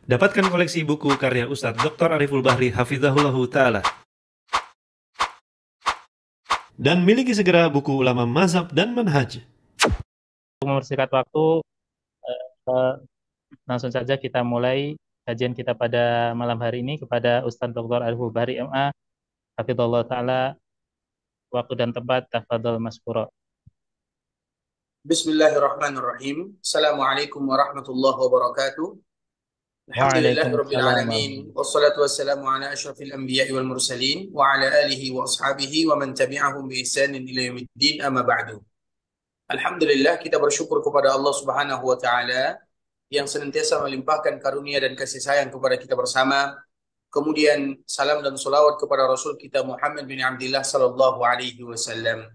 Dapatkan koleksi buku karya Ustadz Dr. Ariful Bahri Hafizahullahu Ta'ala. Dan miliki segera buku ulama mazhab dan manhaj. Mempersingkat waktu, eh, langsung saja kita mulai kajian kita pada malam hari ini kepada Ustadz Dr. Ariful Bahri MA, Hafizahullah Ta'ala, waktu dan tempat, tafadhol maskuro. Bismillahirrahmanirrahim. Assalamualaikum warahmatullahi wabarakatuh. Alhamdulillahirabbil Waalaikumsalam alamin. Wassalatu wassalamu ala asyrafil anbiya'i wal mursalin wa ala alihi wa ashabihi wa man tabi'ahum bi ihsanin ila yaumiddin, amma ba'du. Alhamdulillah, kita bersyukur kepada Allah Subhanahu wa taala yang senantiasa melimpahkan karunia dan kasih sayang kepada kita bersama. Kemudian salam dan salawat kepada Rasul kita Muhammad bin Abdullah sallallahu alaihi wasallam.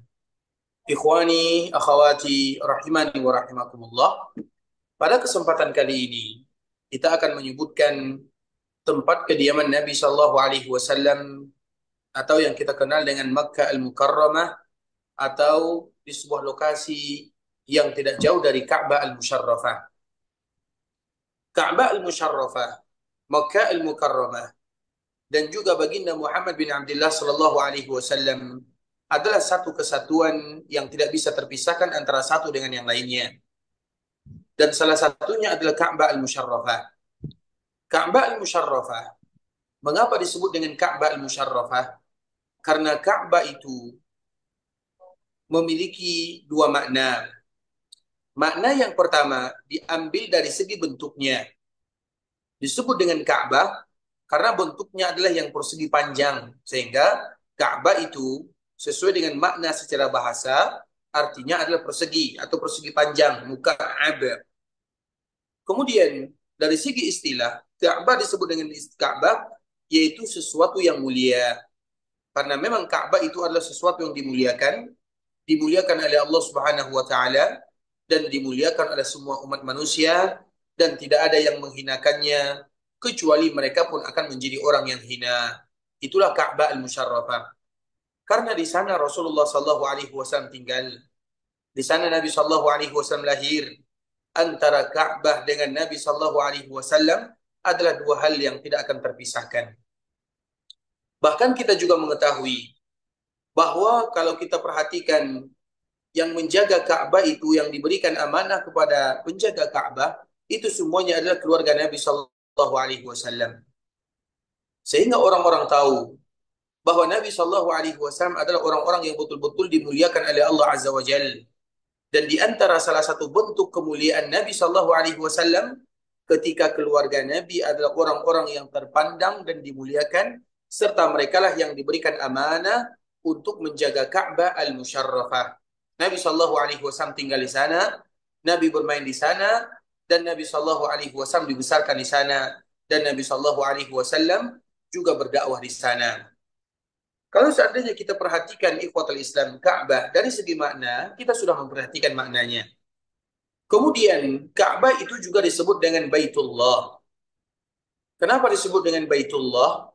Ikhwani, akhawati, rahimani wa rahimakumullah. Pada kesempatan kali ini, kita akan menyebutkan tempat kediaman Nabi Shallallahu Alaihi Wasallam atau yang kita kenal dengan Makkah Al-Mukarramah, atau di sebuah lokasi yang tidak jauh dari Ka'bah Al-Musharrafah. Ka'bah Al-Musharrafah, Makkah Al-Mukarramah, dan juga baginda Muhammad bin Abdullah Shallallahu Alaihi Wasallam adalah satu kesatuan yang tidak bisa terpisahkan antara satu dengan yang lainnya. Dan salah satunya adalah Ka'bah Al-Musharrafah. Ka'bah Al-Musharrafah, mengapa disebut dengan Ka'bah Al-Musharrafah? Karena Ka'bah itu memiliki dua makna. Makna yang pertama diambil dari segi bentuknya. Disebut dengan Ka'bah karena bentuknya adalah yang persegi panjang. Sehingga Ka'bah itu sesuai dengan makna secara bahasa, artinya adalah persegi atau persegi panjang, muka'ab. Kemudian dari segi istilah, Ka'bah disebut dengan Ka'bah, yaitu sesuatu yang mulia. Karena memang Ka'bah itu adalah sesuatu yang dimuliakan oleh Allah Subhanahu wa taala dan dimuliakan oleh semua umat manusia, dan tidak ada yang menghinakannya kecuali mereka pun akan menjadi orang yang hina. Itulah Ka'bah Al-Musharrafah. Karena di sana Rasulullah sallallahu alaihi wasallam tinggal. Di sana Nabi sallallahu alaihi wasallam lahir. Antara Ka'bah dengan Nabi sallallahu alaihi wasallam adalah dua hal yang tidak akan terpisahkan. Bahkan kita juga mengetahui bahwa kalau kita perhatikan, yang menjaga Ka'bah itu, yang diberikan amanah kepada penjaga Ka'bah, itu semuanya adalah keluarga Nabi sallallahu alaihi wasallam. Sehingga orang-orang tahu bahwa Nabi sallallahu alaihi wasallam adalah orang-orang yang betul-betul dimuliakan oleh Allah Azza wa Jalla. Dan di antara salah satu bentuk kemuliaan Nabi Shallallahu Alaihi Wasallam ketika keluarga Nabi adalah orang-orang yang terpandang dan dimuliakan, serta merekalah yang diberikan amanah untuk menjaga Ka'bah Al-Musharrafah. Nabi Shallallahu Alaihi Wasallam tinggal di sana, Nabi bermain di sana, dan Nabi Shallallahu Alaihi Wasallam dibesarkan di sana, dan Nabi Shallallahu Alaihi Wasallam juga berdakwah di sana. Kalau seandainya kita perhatikan ikhwatul Islam, Ka'bah dari segi makna, kita sudah memperhatikan maknanya. Kemudian Ka'bah itu juga disebut dengan Baitullah. Kenapa disebut dengan Baitullah?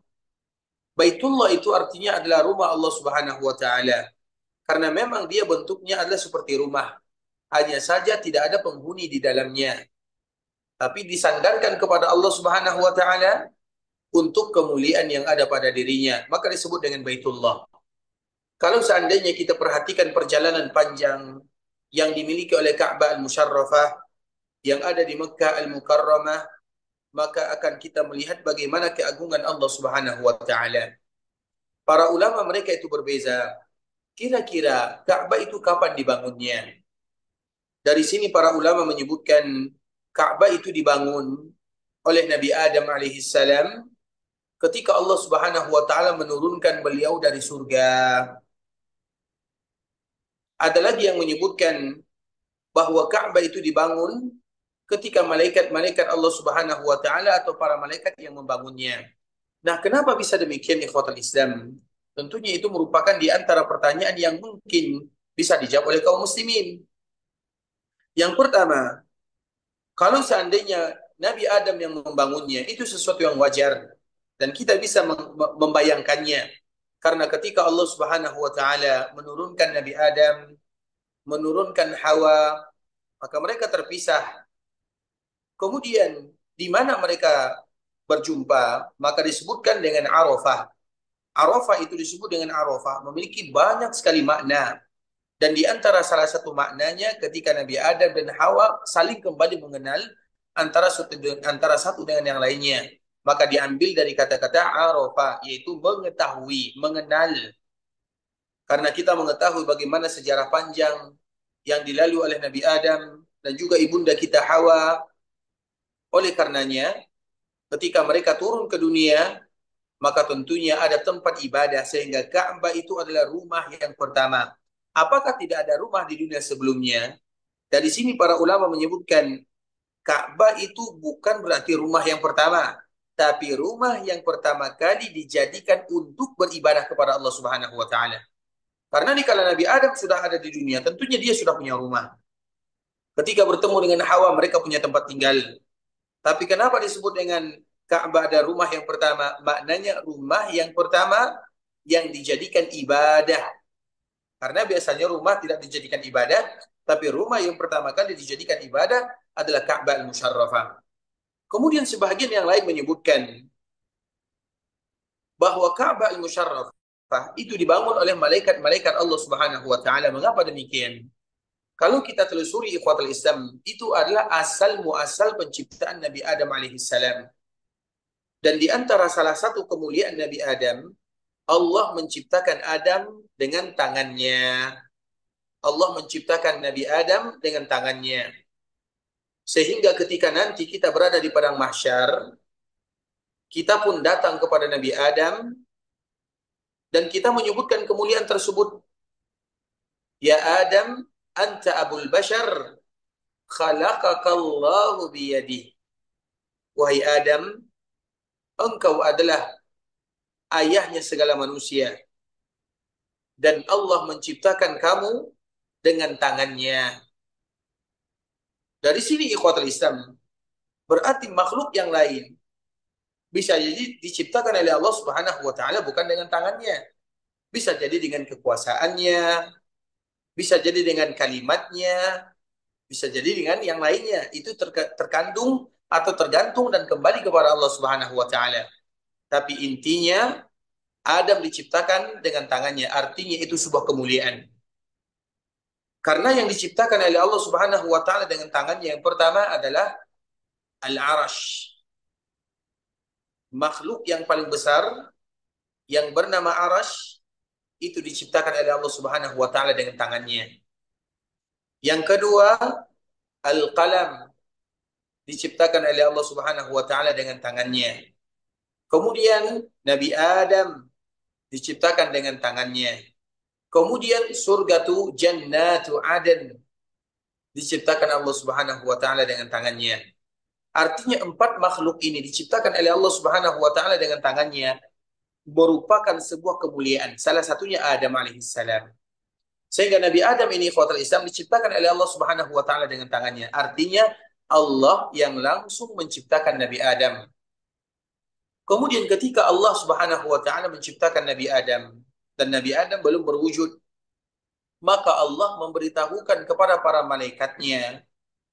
Baitullah itu artinya adalah rumah Allah Subhanahu wa taala. Karena memang dia bentuknya adalah seperti rumah. Hanya saja tidak ada penghuni di dalamnya. Tapi disandarkan kepada Allah Subhanahu wa taala untuk kemuliaan yang ada pada dirinya, maka disebut dengan Baitullah. Kalau seandainya kita perhatikan perjalanan panjang yang dimiliki oleh Ka'bah Al-Musharrafah yang ada di Makkah Al-Mukarramah, maka akan kita melihat bagaimana keagungan Allah Subhanahu wa taala. Para ulama mereka itu berbeza. Kira-kira Ka'bah itu kapan dibangunnya? Dari sini para ulama menyebutkan Ka'bah itu dibangun oleh Nabi Adam alaihissalam ketika Allah Subhanahu wa taala menurunkan beliau dari surga. Ada lagi yang menyebutkan bahwa Ka'bah itu dibangun ketika malaikat-malaikat Allah Subhanahu wa taala atau para malaikat yang membangunnya. Nah, kenapa bisa demikian ikhwatul Islam? Tentunya itu merupakan di antara pertanyaan yang mungkin bisa dijawab oleh kaum muslimin. Yang pertama, kalau seandainya Nabi Adam yang membangunnya, itu sesuatu yang wajar dan kita bisa membayangkannya. Karena ketika Allah Subhanahu wa taala menurunkan Nabi Adam, menurunkan Hawa, maka mereka terpisah. Kemudian di mana mereka berjumpa, maka disebutkan dengan Arafah. Arafah itu disebut dengan Arafah, memiliki banyak sekali makna. Dan di antara salah satu maknanya ketika Nabi Adam dan Hawa saling kembali mengenal antara satu dengan yang lainnya. Maka diambil dari kata-kata Arafah, yaitu mengetahui, mengenal. Karena kita mengetahui bagaimana sejarah panjang yang dilalui oleh Nabi Adam dan juga ibunda kita Hawa. Oleh karenanya, ketika mereka turun ke dunia, maka tentunya ada tempat ibadah sehingga Ka'bah itu adalah rumah yang pertama. Apakah tidak ada rumah di dunia sebelumnya? Dari sini para ulama menyebutkan Ka'bah itu bukan berarti rumah yang pertama, tapi rumah yang pertama kali dijadikan untuk beribadah kepada Allah Subhanahu wa taala. Karena di kala Nabi Adam sudah ada di dunia, tentunya dia sudah punya rumah. Ketika bertemu dengan Hawa, mereka punya tempat tinggal. Tapi kenapa disebut dengan Ka'bah ada rumah yang pertama? Maknanya rumah yang pertama yang dijadikan ibadah. Karena biasanya rumah tidak dijadikan ibadah, tapi rumah yang pertama kali dijadikan ibadah adalah Ka'bah al-Musharrafah. Kemudian sebahagian yang lain menyebutkan bahwa Ka'bah al-Musharrafah itu dibangun oleh malaikat-malaikat Allah Subhanahu wa taala. Mengapa demikian? Kalau kita telusuri ikhwatul Islam, itu adalah asal muasal penciptaan Nabi Adam alaihissalam. Dan di antara salah satu kemuliaan Nabi Adam, Allah menciptakan Adam dengan tangannya. Allah menciptakan Nabi Adam dengan tangannya. Sehingga ketika nanti kita berada di padang mahsyar, kita pun datang kepada Nabi Adam dan kita menyebutkan kemuliaan tersebut. Ya Adam, anta abul bashar, khalaqakallahu biyadih. Wahai Adam, engkau adalah ayahnya segala manusia. Dan Allah menciptakan kamu dengan tangannya. Dari sini ikhwatul Islam, berarti makhluk yang lain bisa jadi diciptakan oleh Allah Subhanahu wa taala bukan dengan tangannya. Bisa jadi dengan kekuasaannya, bisa jadi dengan kalimatnya, bisa jadi dengan yang lainnya. Itu terkandung atau tergantung dan kembali kepada Allah Subhanahu wa taala. Tapi intinya Adam diciptakan dengan tangannya, artinya itu sebuah kemuliaan. Karena yang diciptakan oleh Allah Subhanahu wa taala dengan tangannya yang pertama adalah Al-Arash. Makhluk yang paling besar yang bernama Arash itu diciptakan oleh Allah Subhanahu wa taala dengan tangannya. Yang kedua, Al-Qalam diciptakan oleh Allah Subhanahu wa taala dengan tangannya. Kemudian Nabi Adam diciptakan dengan tangannya. Kemudian surgatu jannatu aden diciptakan Allah Subhanahu wa taala dengan tangannya. Artinya 4 makhluk ini diciptakan oleh Allah Subhanahu wa taala dengan tangannya merupakan sebuah kemuliaan. Salah satunya Adam alaihissalam. Sehingga Nabi Adam ini ikhwatul Islam diciptakan oleh Allah Subhanahu wa taala dengan tangannya. Artinya Allah yang langsung menciptakan Nabi Adam. Kemudian ketika Allah Subhanahu wa taala menciptakan Nabi Adam dan Nabi Adam belum berwujud, maka Allah memberitahukan kepada para malaikatnya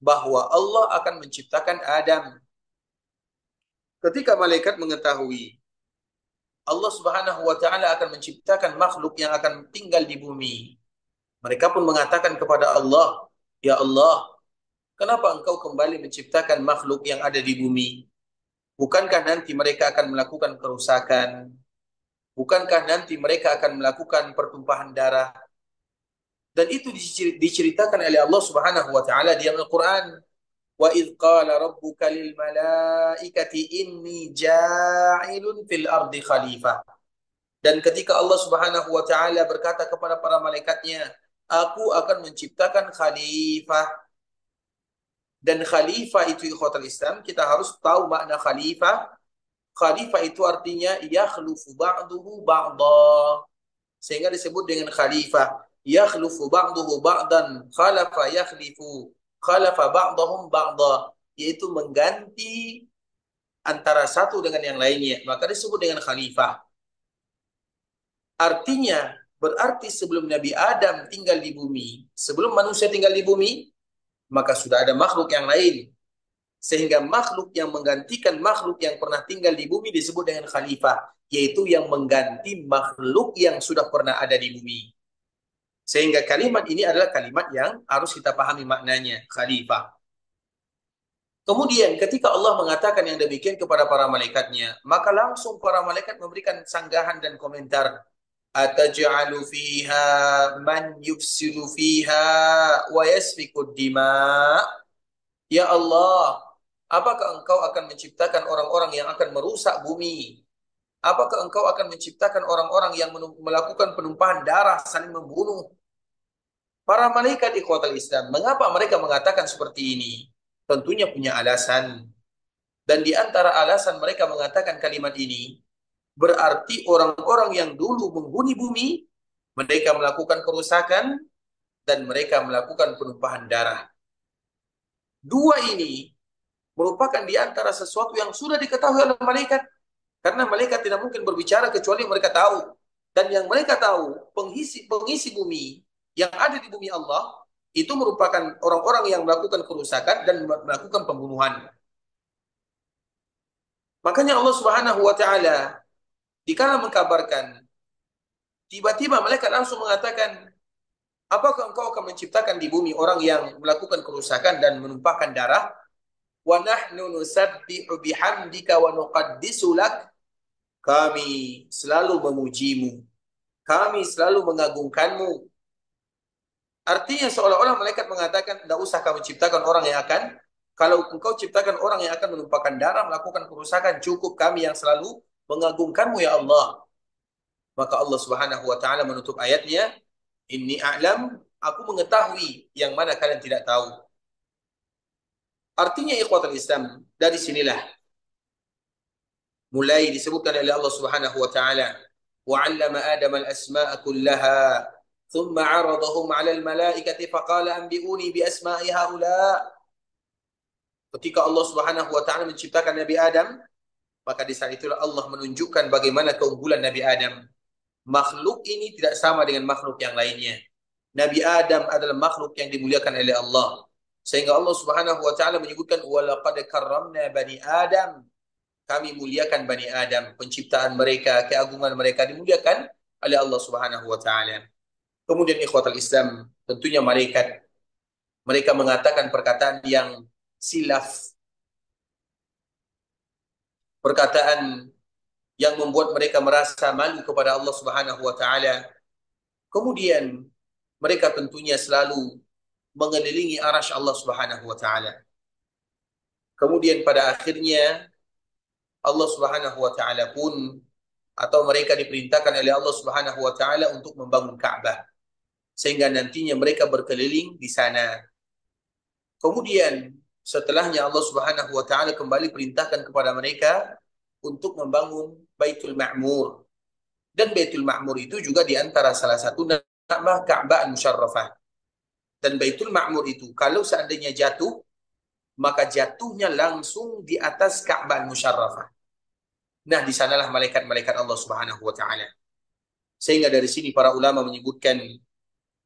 bahwa Allah akan menciptakan Adam. Ketika malaikat mengetahui Allah Subhanahu wa taala akan menciptakan makhluk yang akan tinggal di bumi, mereka pun mengatakan kepada Allah, "Ya Allah, kenapa engkau kembali menciptakan makhluk yang ada di bumi? Bukankah nanti mereka akan melakukan kerusakan? Bukankah nanti mereka akan melakukan pertumpahan darah?" Dan itu diceritakan oleh Allah Subhanahu wa taala di Al-Qur'an. Wa idz qala rabbuka lil malaikati inni ja'ilun fil ardi khalifah. Dan ketika Allah Subhanahu wa taala berkata kepada para malaikatnya, aku akan menciptakan khalifah. Dan khalifah itu ikhwatul Islam, kita harus tahu makna khalifah. Khalifah itu artinya yakhlufu ba'duhu ba'da. Sehingga disebut dengan khalifah. Yakhlufu ba'duhu ba'dan, khalafa yakhlifu, khalafa ba'dahum ba'da, yaitu mengganti antara satu dengan yang lainnya, maka disebut dengan khalifah. Artinya berarti sebelum Nabi Adam tinggal di bumi, sebelum manusia tinggal di bumi, maka sudah ada makhluk yang lain. Sehingga makhluk yang menggantikan makhluk yang pernah tinggal di bumi disebut dengan khalifah, yaitu yang mengganti makhluk yang sudah pernah ada di bumi. Sehingga kalimat ini adalah kalimat yang harus kita pahami maknanya, khalifah. Kemudian ketika Allah mengatakan yang demikian kepada para malaikatnya, maka langsung para malaikat memberikan sanggahan dan komentar. Ataj'alu fiha man yufsidu fiha wa yasfikud dima. Ya Allah, apakah engkau akan menciptakan orang-orang yang akan merusak bumi? Apakah engkau akan menciptakan orang-orang yang melakukan penumpahan darah, saling membunuh? Para malaikat ikhwatal Islam, mengapa mereka mengatakan seperti ini? Tentunya punya alasan. Dan di antara alasan mereka mengatakan kalimat ini, berarti orang-orang yang dulu menghuni bumi, mereka melakukan kerusakan, dan mereka melakukan penumpahan darah. Dua ini merupakan di antara sesuatu yang sudah diketahui oleh malaikat. Karena malaikat tidak mungkin berbicara kecuali mereka tahu. Dan yang mereka tahu, pengisi bumi yang ada di bumi Allah, itu merupakan orang-orang yang melakukan kerusakan dan melakukan pembunuhan. Makanya Allah Subhanahu wa Ta'ala dikala mengkabarkan, tiba-tiba malaikat langsung mengatakan, apakah engkau akan menciptakan di bumi orang yang melakukan kerusakan dan menumpahkan darah? Wa nahnu nusabbihu bihamdika wa nuqaddisu lak. Kami selalu memujimu, kami selalu mengagungkanmu. Artinya seolah-olah malaikat mengatakan, tidak usah kamu ciptakan orang yang akan, kalau engkau ciptakan orang yang akan menumpahkan darah, melakukan kerusakan, cukup kami yang selalu mengagungkanmu ya Allah. Maka Allah Subhanahu wa Ta'ala menutup ayatnya, inni a'lam, aku mengetahui yang mana kalian tidak tahu. Artinya ikhwatul Islam, dari sinilah mulai disebutkan oleh Allah Subhanahu wa Ta'ala, wa 'allama Adam al-asma'a kullaha thumma 'aradahum 'ala al-malaikati faqala anbi'uni bi asma'i haula. Ketika Allah Subhanahu wa Ta'ala menciptakan Nabi Adam, maka di saat itulah Allah menunjukkan bagaimana keunggulan Nabi Adam. Makhluk ini tidak sama dengan makhluk yang lainnya. Nabi Adam adalah makhluk yang dimuliakan oleh Allah. Sehingga Allah Subhanahu wa Ta'ala menyebutkan, walaqad karramna bani Adam. Kami muliakan Bani Adam, penciptaan mereka, keagungan mereka dimuliakan oleh Allah Subhanahu wa Ta'ala. Kemudian ikhwatul Islam, tentunya mereka mengatakan perkataan yang silaf, perkataan yang membuat mereka merasa malu kepada Allah Subhanahu wa Ta'ala. Kemudian mereka tentunya selalu mengelilingi arasy Allah Subhanahu wa Ta'ala. Kemudian pada akhirnya Allah Subhanahu wa Ta'ala pun, atau mereka diperintahkan oleh Allah Subhanahu wa Ta'ala untuk membangun Ka'bah, sehingga nantinya mereka berkeliling di sana. Kemudian setelahnya Allah Subhanahu wa Ta'ala kembali perintahkan kepada mereka untuk membangun Baitul Ma'mur. Dan Baitul Ma'mur itu juga di antara salah satu nama Ka'bah Al-Musharrafah. Dan Baitul Ma'mur itu kalau seandainya jatuh, maka jatuhnya langsung di atas Ka'bah Al-Musharrafah. Nah, di sanalah malaikat-malaikat Allah Subhanahu wa Ta'ala. Sehingga dari sini para ulama menyebutkan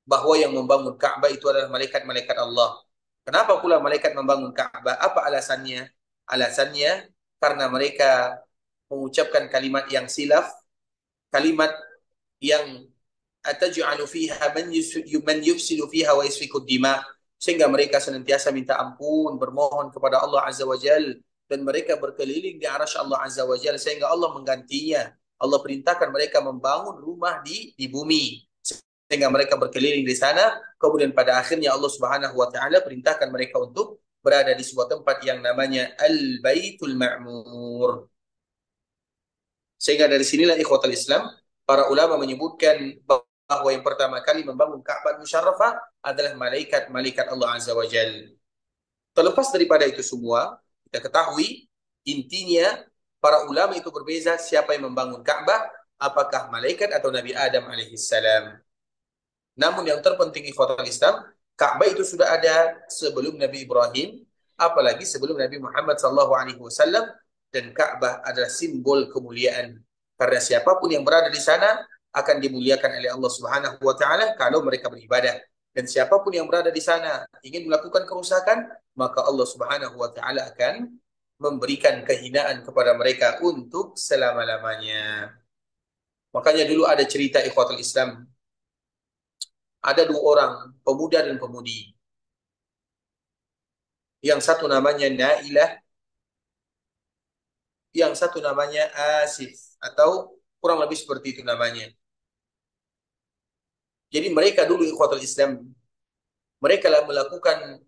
bahwa yang membangun Ka'bah itu adalah malaikat-malaikat Allah. Kenapa pula malaikat membangun Ka'bah? Apa alasannya? Alasannya karena mereka mengucapkan kalimat yang silaf, kalimat yang ataj'alu fiha man yufsidu fiha wa yasfiku dima, sehingga mereka senantiasa minta ampun, bermohon kepada Allah Azza wa Jalla, dan mereka berkeliling di arasy Allah Azza wa Jalla, sehingga Allah menggantinya. Allah perintahkan mereka membangun rumah di bumi, sehingga mereka berkeliling di sana. Kemudian pada akhirnya Allah Subhanahu wa Ta'ala perintahkan mereka untuk berada di sebuah tempat yang namanya Al-Baitul Ma'mur. Sehingga dari sinilah ikhwatul Islam, para ulama menyebutkan bahwa yang pertama kali membangun Ka'bah Musyarrafah adalah malaikat-malaikat Allah Azza wa Jalla. Terlepas daripada itu semua, kita ketahui intinya para ulama itu berbeza siapa yang membangun Ka'bah, apakah malaikat atau Nabi Adam alaihissalam. Namun yang terpenting ikhwatul Islam, Ka'bah itu sudah ada sebelum Nabi Ibrahim, apalagi sebelum Nabi Muhammad SAW, dan Ka'bah adalah simbol kemuliaan. Karena siapapun yang berada di sana akan dimuliakan oleh Allah Subhanahu wa Ta'ala kalau mereka beribadah. Dan siapapun yang berada di sana ingin melakukan kerusakan, maka Allah Subhanahu wa taala akan memberikan kehinaan kepada mereka untuk selama-lamanya. Makanya dulu ada cerita ikhwatul Islam, ada dua orang pemuda dan pemudi. Yang satu namanya Nailah, yang satu namanya Asif, atau kurang lebih seperti itu namanya. Jadi mereka dulu ikhwatul Islam, mereka lah melakukan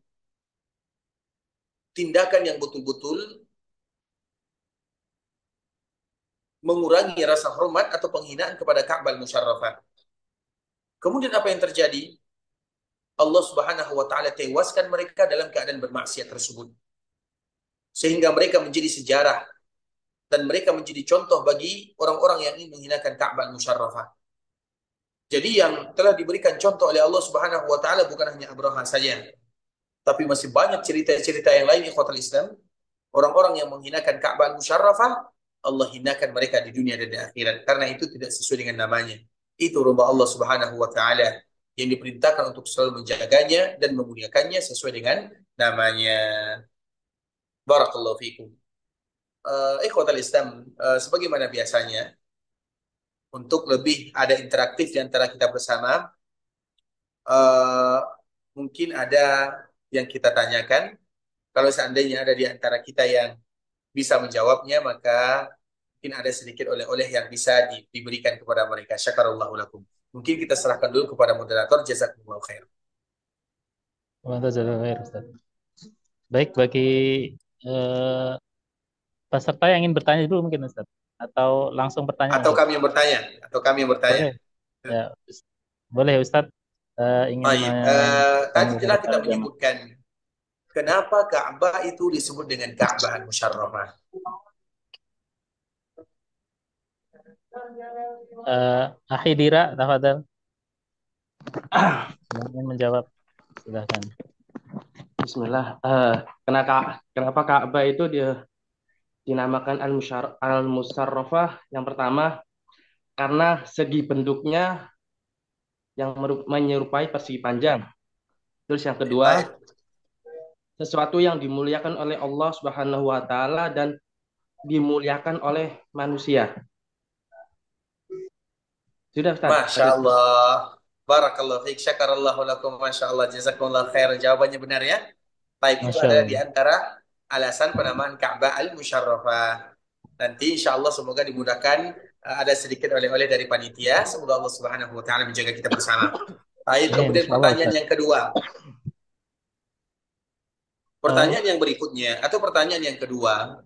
tindakan yang betul-betul mengurangi rasa hormat atau penghinaan kepada Ka'bah al-Musyarrafah. Kemudian apa yang terjadi? Allah Subhanahu wa taala tewaskan mereka dalam keadaan bermaksiat tersebut. Sehingga mereka menjadi sejarah dan mereka menjadi contoh bagi orang-orang yang ingin menghinakan Ka'bah al-Musyarrafah. Jadi yang telah diberikan contoh oleh Allah Subhanahu wa taala bukan hanya Abraha saja, tapi masih banyak cerita-cerita yang lain ikhwatul Islam. Orang-orang yang menghinakan Ka'bah al-Musyarrafah, Allah hinakan mereka di dunia dan di akhirat karena itu tidak sesuai dengan namanya. Itu rumah Allah Subhanahu wa taala yang diperintahkan untuk selalu menjaganya dan memuliakannya sesuai dengan namanya. Barakallahu fikum. Ikhwatul Islam, sebagaimana biasanya untuk lebih ada interaktif di antara kita bersama, eh, mungkin ada yang kita tanyakan. Kalau seandainya ada di antara kita yang bisa menjawabnya, maka mungkin ada sedikit oleh-oleh yang bisa diberikan kepada mereka. Syakarallahu lakum. Mungkin kita serahkan dulu kepada moderator. Jazakumullahu khair. Ustaz. Baik, bagi eh, peserta yang ingin bertanya dulu mungkin Ustaz, atau langsung bertanya Atau mungkin. kami yang bertanya. Atau kami yang bertanya. Boleh, ya, boleh Ustaz, ingin Baik. Tadi bertanya telah kita kepada jamaah. menyebutkan kenapa Ka'bah itu disebut dengan Ka'bah al-Musyarrafah. Akhi Dira, tafadhal. Yang ingin menjawab, silahkan. Bismillah. Kenapa Ka'bah itu dia dinamakan Al-Musarrafah? Yang pertama, karena segi bentuknya yang menyerupai persegi panjang. Terus yang kedua, Baik. sesuatu yang dimuliakan oleh Allah Subhanahu wa taala dan dimuliakan oleh manusia. Sudah, Ustaz? Masya Allah. Barakallahu fiik. Syakarallahu lakum. Masya Allah. Jazakumullah khair. Jawabannya benar ya. Baik, itu Masya adalah di Allah. antara alasan penamaan Ka'bah al-Musyarrafah. Nanti insya Allah semoga dimudahkan, ada sedikit oleh-oleh dari panitia. Semoga Allah Subhanahu wa taala menjaga kita bersama. Baik, kemudian Insya Allah, pertanyaan Ustaz. yang kedua. Pertanyaan yang berikutnya atau pertanyaan yang kedua,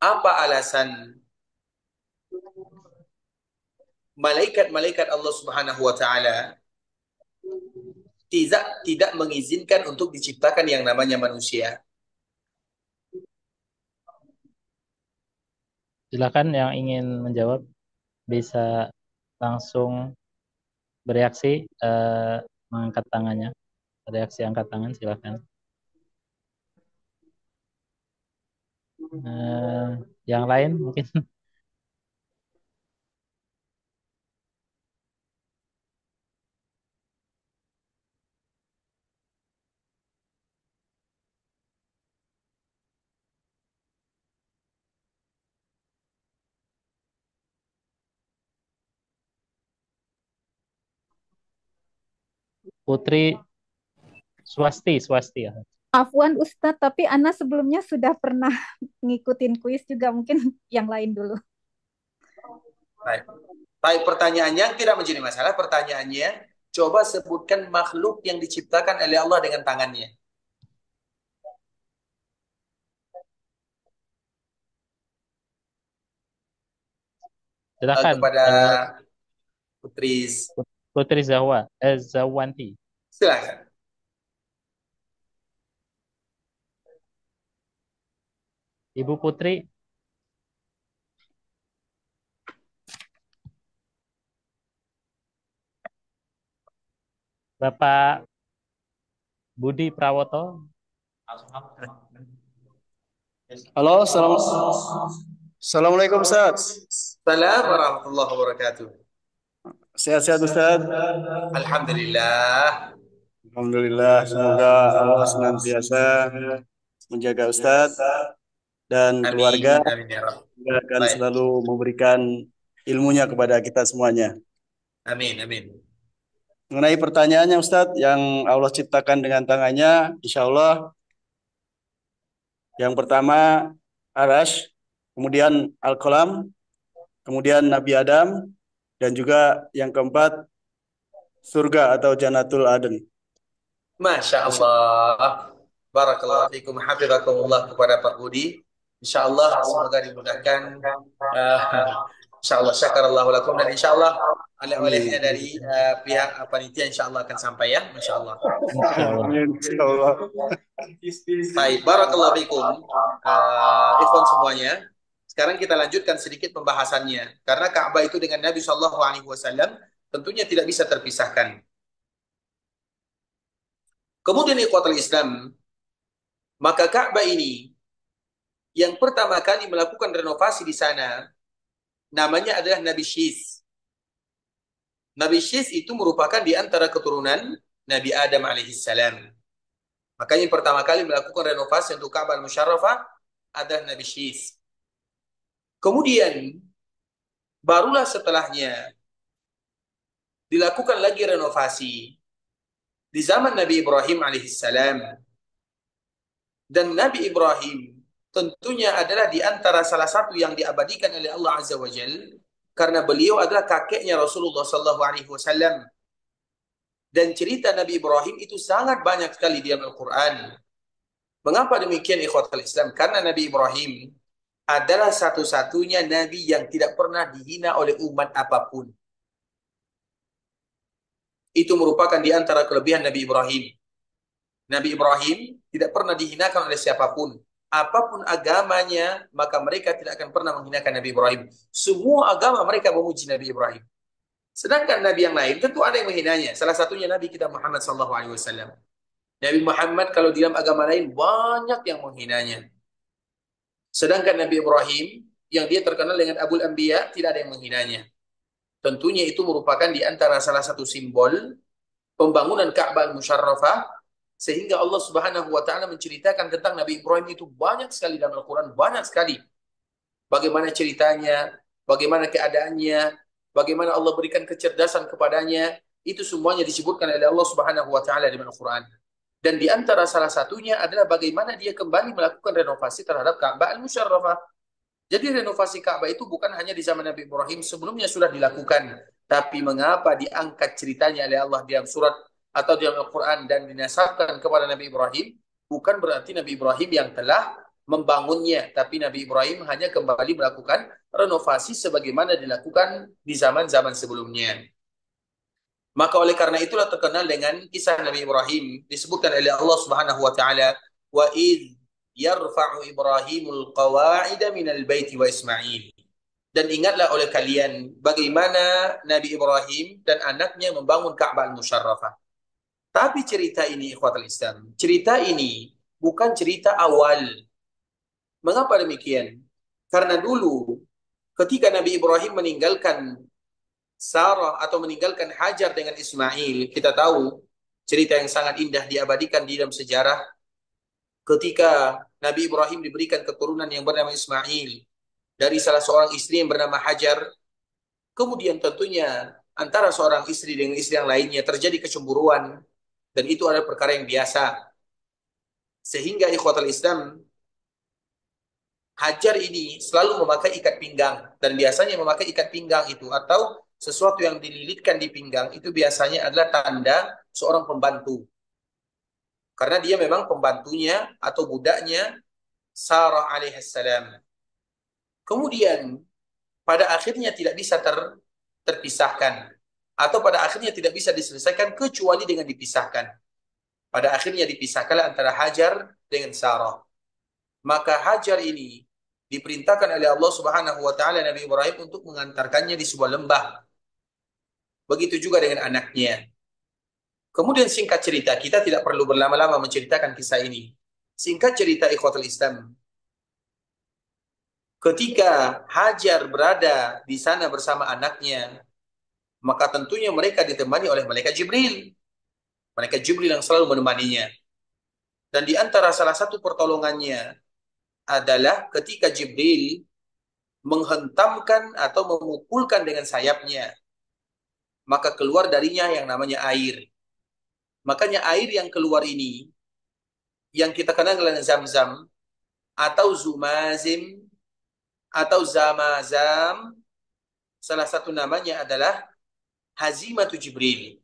apa alasan malaikat-malaikat Allah Subhanahu wa taala tidak mengizinkan untuk diciptakan yang namanya manusia? Silakan yang ingin menjawab bisa langsung bereaksi, mengangkat tangannya. Reaksi angkat tangan, silakan. Yang lain mungkin. Putri Swasti ya. Afwan Ustadz, tapi Ana sebelumnya sudah pernah ngikutin kuis juga, mungkin yang lain dulu. Baik. Baik, pertanyaannya tidak menjadi masalah. Pertanyaannya, coba sebutkan makhluk yang diciptakan oleh Allah dengan tangannya. Silakan, Kepada Putri, Putri Zawanti. silakan. Ibu Putri. Bapak Budi Prawoto. Halo, Assalamualaikum Ustaz. Assalamualaikum warahmatullahi wabarakatuh. Sehat-sehat Ustaz. Alhamdulillah. Alhamdulillah, semoga Allah senantiasa menjaga Ustaz dan keluarga Amin, amin ya Rabb. juga akan Baik. selalu memberikan ilmunya kepada kita semuanya. Amin, amin. Mengenai pertanyaannya Ustaz, yang Allah ciptakan dengan tangannya, insya Allah yang pertama Arash, kemudian Al-Qalam, kemudian Nabi Adam, dan juga yang keempat surga atau Jannatul Aden. Masya Allah. Barakallahu fikum, hafizakumullah kepada Pak Budi. Insya Allah semoga dimudahkan. Uh, insya Allah syakarallahu lakum, dan insya Allah oleh-olehnya dari pihak panitia insya Allah akan sampai ya. Masya Allah. Insya Allah. Amin, insya Allah. Baik, barakallahu fikum, ikhwan semuanya. Sekarang kita lanjutkan sedikit pembahasannya. Karena Ka'bah itu dengan Nabi Shallallahu Alaihi Wasallam tentunya tidak bisa terpisahkan. Kemudian ikhwatul Islam, maka Ka'bah ini yang pertama kali melakukan renovasi di sana namanya adalah Nabi Syis. Nabi Syis itu merupakan di antara keturunan Nabi Adam alaihissalam. Makanya yang pertama kali melakukan renovasi untuk Ka'bah al-Musyarrafah adalah Nabi Syis. Kemudian barulah setelahnya dilakukan lagi renovasi di zaman Nabi Ibrahim alaihissalam. Dan Nabi Ibrahim tentunya adalah di antara salah satu yang diabadikan oleh Allah Azza wa Jal, karena beliau adalah kakeknya Rasulullah Sallallahu Alaihi Wasallam. Dan cerita Nabi Ibrahim itu sangat banyak sekali di dalam Al-Quran. Mengapa demikian ikhwatul Islam? Karena Nabi Ibrahim adalah satu-satunya Nabi yang tidak pernah dihina oleh umat apapun. Itu merupakan di antara kelebihan Nabi Ibrahim. Nabi Ibrahim tidak pernah dihinakan oleh siapapun. Apapun agamanya, maka mereka tidak akan pernah menghinakan Nabi Ibrahim. Semua agama mereka memuji Nabi Ibrahim. Sedangkan Nabi yang lain tentu ada yang menghinanya. Salah satunya Nabi kita Muhammad SAW. Nabi Muhammad kalau di dalam agama lain banyak yang menghinanya. Sedangkan Nabi Ibrahim yang dia terkenal dengan Abul Anbiya tidak ada yang menghinanya. Tentunya itu merupakan di antara salah satu simbol pembangunan Ka'bah al-Musyarrafah, sehingga Allah Subhanahu wa taala menceritakan tentang Nabi Ibrahim itu banyak sekali dalam Al-Qur'an, banyak sekali. Bagaimana ceritanya, bagaimana keadaannya, bagaimana Allah berikan kecerdasan kepadanya, itu semuanya disebutkan oleh Allah Subhanahu wa taala dalam Al-Qur'an. Dan di antara salah satunya adalah bagaimana dia kembali melakukan renovasi terhadap Ka'bah al-Musyarrafah. Jadi renovasi Ka'bah itu bukan hanya di zaman Nabi Ibrahim, sebelumnya sudah dilakukan. Tapi mengapa diangkat ceritanya oleh Allah di dalam surat atau di dalam Al-Quran dan dinasabkan kepada Nabi Ibrahim? Bukan berarti Nabi Ibrahim yang telah membangunnya, tapi Nabi Ibrahim hanya kembali melakukan renovasi sebagaimana dilakukan di zaman-zaman sebelumnya. Maka oleh karena itulah terkenal dengan kisah Nabi Ibrahim, disebutkan oleh Allah Subhanahu wa taala, wa id yarfa'u Ibrahimul qawa'ida minal baiti wa Ismail. Dan ingatlah oleh kalian bagaimana Nabi Ibrahim dan anaknya membangun Ka'bah al-Musyarrafah. Tapi cerita ini ikhwatul Islam, cerita ini bukan cerita awal. Mengapa demikian? Karena dulu ketika Nabi Ibrahim meninggalkan Sarah atau meninggalkan Hajar dengan Ismail, kita tahu cerita yang sangat indah diabadikan di dalam sejarah. Ketika Nabi Ibrahim diberikan keturunan yang bernama Ismail dari salah seorang istri yang bernama Hajar, kemudian tentunya antara seorang istri dengan istri yang lainnya terjadi kecemburuan, dan itu adalah perkara yang biasa. Sehingga ikhwatul Islam, Hajar ini selalu memakai ikat pinggang, dan biasanya memakai ikat pinggang itu atau sesuatu yang dililitkan di pinggang itu biasanya adalah tanda seorang pembantu. Karena dia memang pembantunya atau budaknya Sarah alaihissalam. Kemudian pada akhirnya tidak bisa terpisahkan, atau pada akhirnya tidak bisa diselesaikan kecuali dengan dipisahkan. Pada akhirnya dipisahkanlah antara Hajar dengan Sarah. Maka Hajar ini diperintahkan oleh Allah Subhanahu wa taala Nabi Ibrahim untuk mengantarkannya di sebuah lembah. Begitu juga dengan anaknya. Kemudian singkat cerita, kita tidak perlu berlama-lama menceritakan kisah ini. Singkat cerita ikhwatul Islam, ketika Hajar berada di sana bersama anaknya, maka tentunya mereka ditemani oleh malaikat Jibril. Malaikat Jibril yang selalu menemaninya. Dan di antara salah satu pertolongannya adalah ketika Jibril menghentamkan atau memukulkan dengan sayapnya, maka keluar darinya yang namanya air. Makanya air yang keluar ini, yang kita kenal dengan zam-zam, atau zumazim, atau zamazam, salah satu namanya adalah hazimatu Jibril.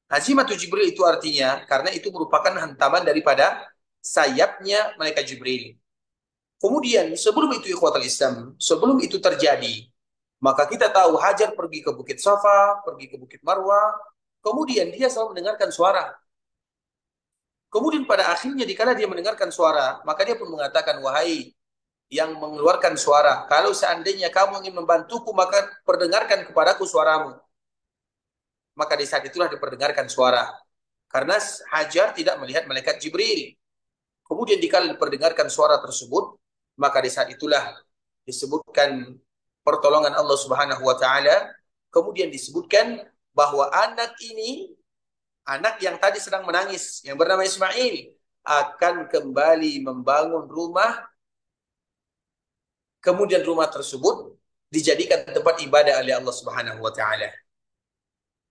Hazimatu Jibril itu artinya, karena itu merupakan hantaman daripada sayapnya malaikat Jibril. Kemudian sebelum itu ikhwatal Islam, sebelum itu terjadi, maka kita tahu Hajar pergi ke Bukit Safa, pergi ke Bukit Marwah, kemudian dia selalu mendengarkan suara. Kemudian pada akhirnya dikala dia mendengarkan suara, maka dia pun mengatakan, wahai yang mengeluarkan suara, kalau seandainya kamu ingin membantuku, maka perdengarkan kepadaku suaramu. Maka di saat itulah diperdengarkan suara. Karena Hajar tidak melihat malaikat Jibril. Kemudian dikala diperdengarkan suara tersebut, maka di saat itulah disebutkan pertolongan Allah Subhanahu wa taala, kemudian disebutkan bahwa anak ini, anak yang tadi sedang menangis yang bernama Ismail, akan kembali membangun rumah, kemudian rumah tersebut dijadikan tempat ibadah oleh Allah Subhanahu wa taala.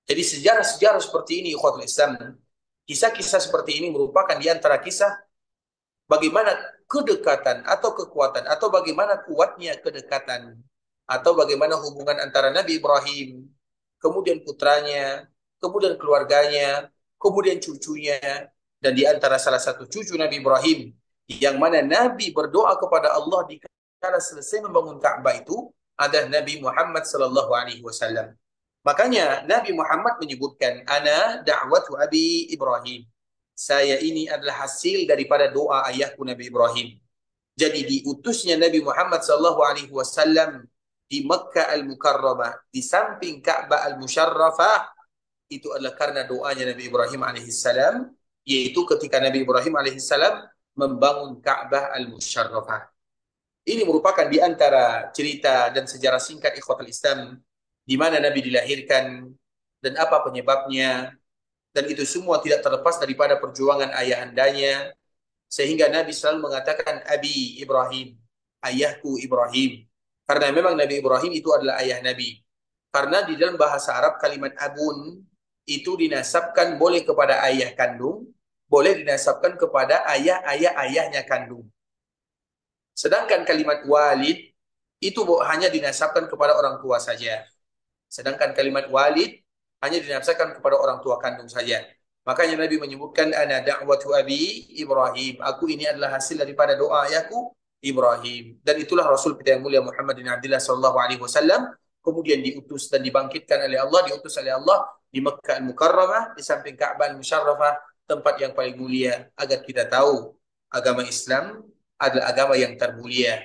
Jadi sejarah-sejarah seperti ini ikhwatul Islam, kisah-kisah seperti ini merupakan di antara kisah bagaimana kedekatan atau kekuatan atau bagaimana kuatnya kedekatan atau bagaimana hubungan antara Nabi Ibrahim, kemudian putranya, kemudian keluarganya, kemudian cucunya, dan di antara salah satu cucu Nabi Ibrahim yang mana Nabi berdoa kepada Allah di kala selesai membangun Ka'bah itu adalah Nabi Muhammad sallallahu alaihi wasallam. Makanya Nabi Muhammad menyebutkan ana da'watu Abi Ibrahim. Saya ini adalah hasil daripada doa ayahku Nabi Ibrahim. Jadi diutusnya Nabi Muhammad sallallahu alaihi wasallam di Mekkah Al-Mukarramah di samping Ka'bah Al-Musyarrafah itu adalah karena doanya Nabi Ibrahim alaihissalam, yaitu ketika Nabi Ibrahim alaihissalam membangun Ka'bah Al-Musyarrafah. Ini merupakan di antara cerita dan sejarah singkat ikhwatul Islam di mana Nabi dilahirkan dan apa penyebabnya, dan itu semua tidak terlepas daripada perjuangan ayahandanya, sehingga Nabi selalu mengatakan Abi Ibrahim, ayahku Ibrahim, karena memang Nabi Ibrahim itu adalah ayah Nabi. Karena di dalam bahasa Arab kalimat abun itu dinasabkan boleh kepada ayah kandung, boleh dinasabkan kepada ayahnya kandung. Sedangkan kalimat walid itu hanya dinasabkan kepada orang tua saja. Sedangkan kalimat walid hanya dinasabkan kepada orang tua kandung saja. Makanya Nabi menyebutkan ana da'watu Abi Ibrahim. Aku ini adalah hasil daripada doa ayahku Ibrahim. Dan itulah Rasul kita yang mulia Muhammad bin Abdullah sallallahu alaihi wasallam kemudian diutus dan dibangkitkan oleh Allah, diutus oleh Allah di Mekkah Al-Mukarramah di samping Ka'bah Al-Musyarrafah, tempat yang paling mulia, agar kita tahu agama Islam adalah agama yang termulia.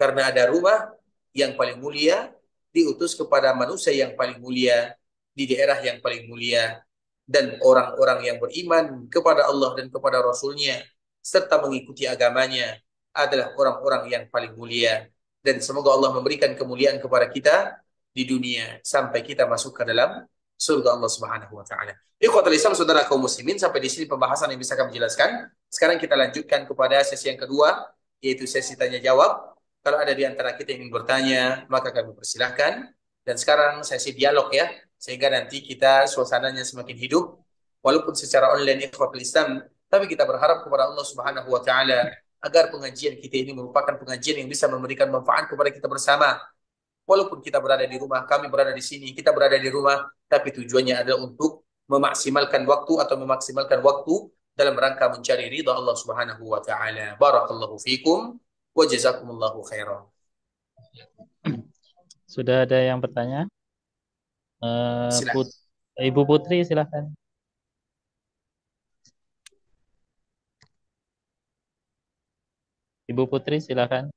Karena ada rumah yang paling mulia diutus kepada manusia yang paling mulia di daerah yang paling mulia, dan orang-orang yang beriman kepada Allah dan kepada Rasul-Nya serta mengikuti agamanya adalah orang-orang yang paling mulia. Dan semoga Allah memberikan kemuliaan kepada kita di dunia sampai kita masuk ke dalam surga Allah Subhanahu wa taala. Ikhwatul Islam, saudara kaum muslimin, sampai di sini pembahasan yang bisa kami jelaskan. Sekarang kita lanjutkan kepada sesi yang kedua, yaitu sesi tanya jawab. Kalau ada di antara kita yang ingin bertanya, maka kami persilahkan. Dan sekarang sesi dialog ya, sehingga nanti kita suasananya semakin hidup walaupun secara online ikhwatul Islam, tapi kita berharap kepada Allah Subhanahu wa taala agar pengajian kita ini merupakan pengajian yang bisa memberikan manfaat kepada kita bersama. Walaupun kita berada di rumah, kami berada di sini, kita berada di rumah, tapi tujuannya adalah untuk memaksimalkan waktu atau memaksimalkan waktu dalam rangka mencari ridha Allah Subhanahu wa taala. Barakallahu fikum wa jazakumullahu khairan. Sudah ada yang bertanya? Silakan. Ibu Putri silahkan. Ibu Putri silahkan.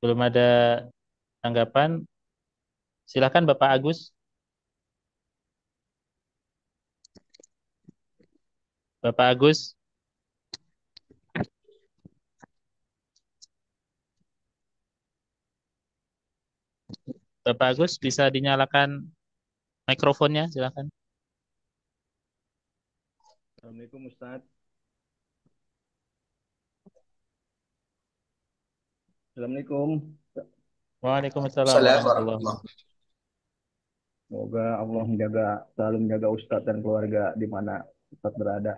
Belum ada tanggapan. Silahkan Bapak Agus. Bapak Agus. Bapak Agus bisa dinyalakan mikrofonnya, silakan. Assalamualaikum Ustaz. Assalamualaikum. Waalaikumsalam Assalamualaikum warahmatullahi warahmatullahi wabarakatuh. Semoga Allah selalu menjaga Ustadz dan keluarga di mana Ustadz berada.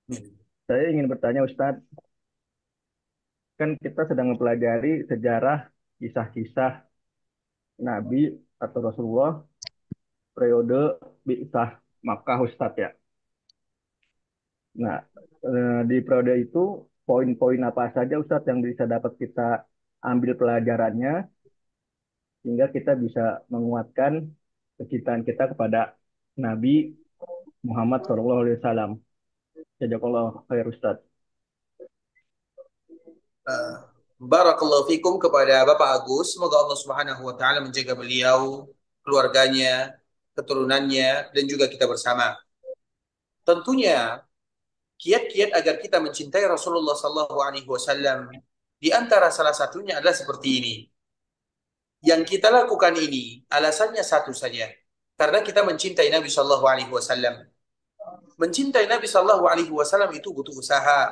wabarakatuh. Saya ingin bertanya Ustadz, kan kita sedang mempelajari sejarah kisah-kisah Nabi atau Rasulullah periode Bi'tsah Makkah Ustadz ya. Nah, di periode itu poin-poin apa saja Ustadz yang bisa dapat kita ambil pelajarannya sehingga kita bisa menguatkan kecintaan kita kepada Nabi Muhammad SAW. Jazakallah khair Ustaz. Barakallahu fikum kepada Bapak Agus. Semoga Allah Subhanahu wa taala menjaga beliau, keluarganya, keturunannya dan juga kita bersama. Tentunya kiat-kiat agar kita mencintai Rasulullah sallallahu alaihi wasallam di antara salah satunya adalah seperti ini. Yang kita lakukan ini alasannya satu saja. Karena kita mencintai Nabi sallallahu alaihi wasallam. Mencintai Nabi sallallahu alaihi wasallam itu butuh usaha.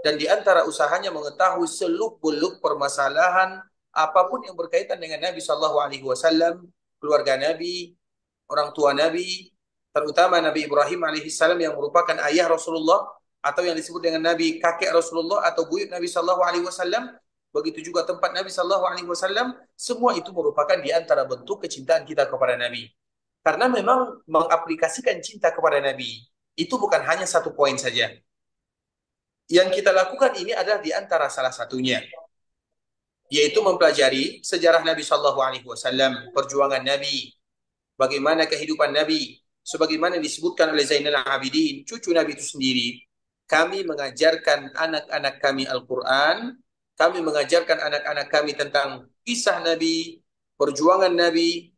Dan di antara usahanya mengetahui seluk-beluk permasalahan apapun yang berkaitan dengan Nabi sallallahu alaihi wasallam, keluarga Nabi, orang tua Nabi, terutama Nabi Ibrahim alaihissalam yang merupakan ayah Rasulullah atau yang disebut dengan Nabi kakek Rasulullah atau buyut Nabi sallallahu alaihi wasallam. Begitu juga tempat Nabi sallallahu alaihi wasallam, semua itu merupakan di antara bentuk kecintaan kita kepada Nabi. Karena memang mengaplikasikan cinta kepada Nabi itu bukan hanya satu poin saja. Yang kita lakukan ini adalah di antara salah satunya, yaitu mempelajari sejarah Nabi sallallahu alaihi wasallam, perjuangan Nabi, bagaimana kehidupan Nabi, sebagaimana disebutkan oleh Zainal Abidin, cucu Nabi itu sendiri. Kami mengajarkan anak-anak kami Al-Quran, kami mengajarkan anak-anak kami tentang kisah Nabi, perjuangan Nabi,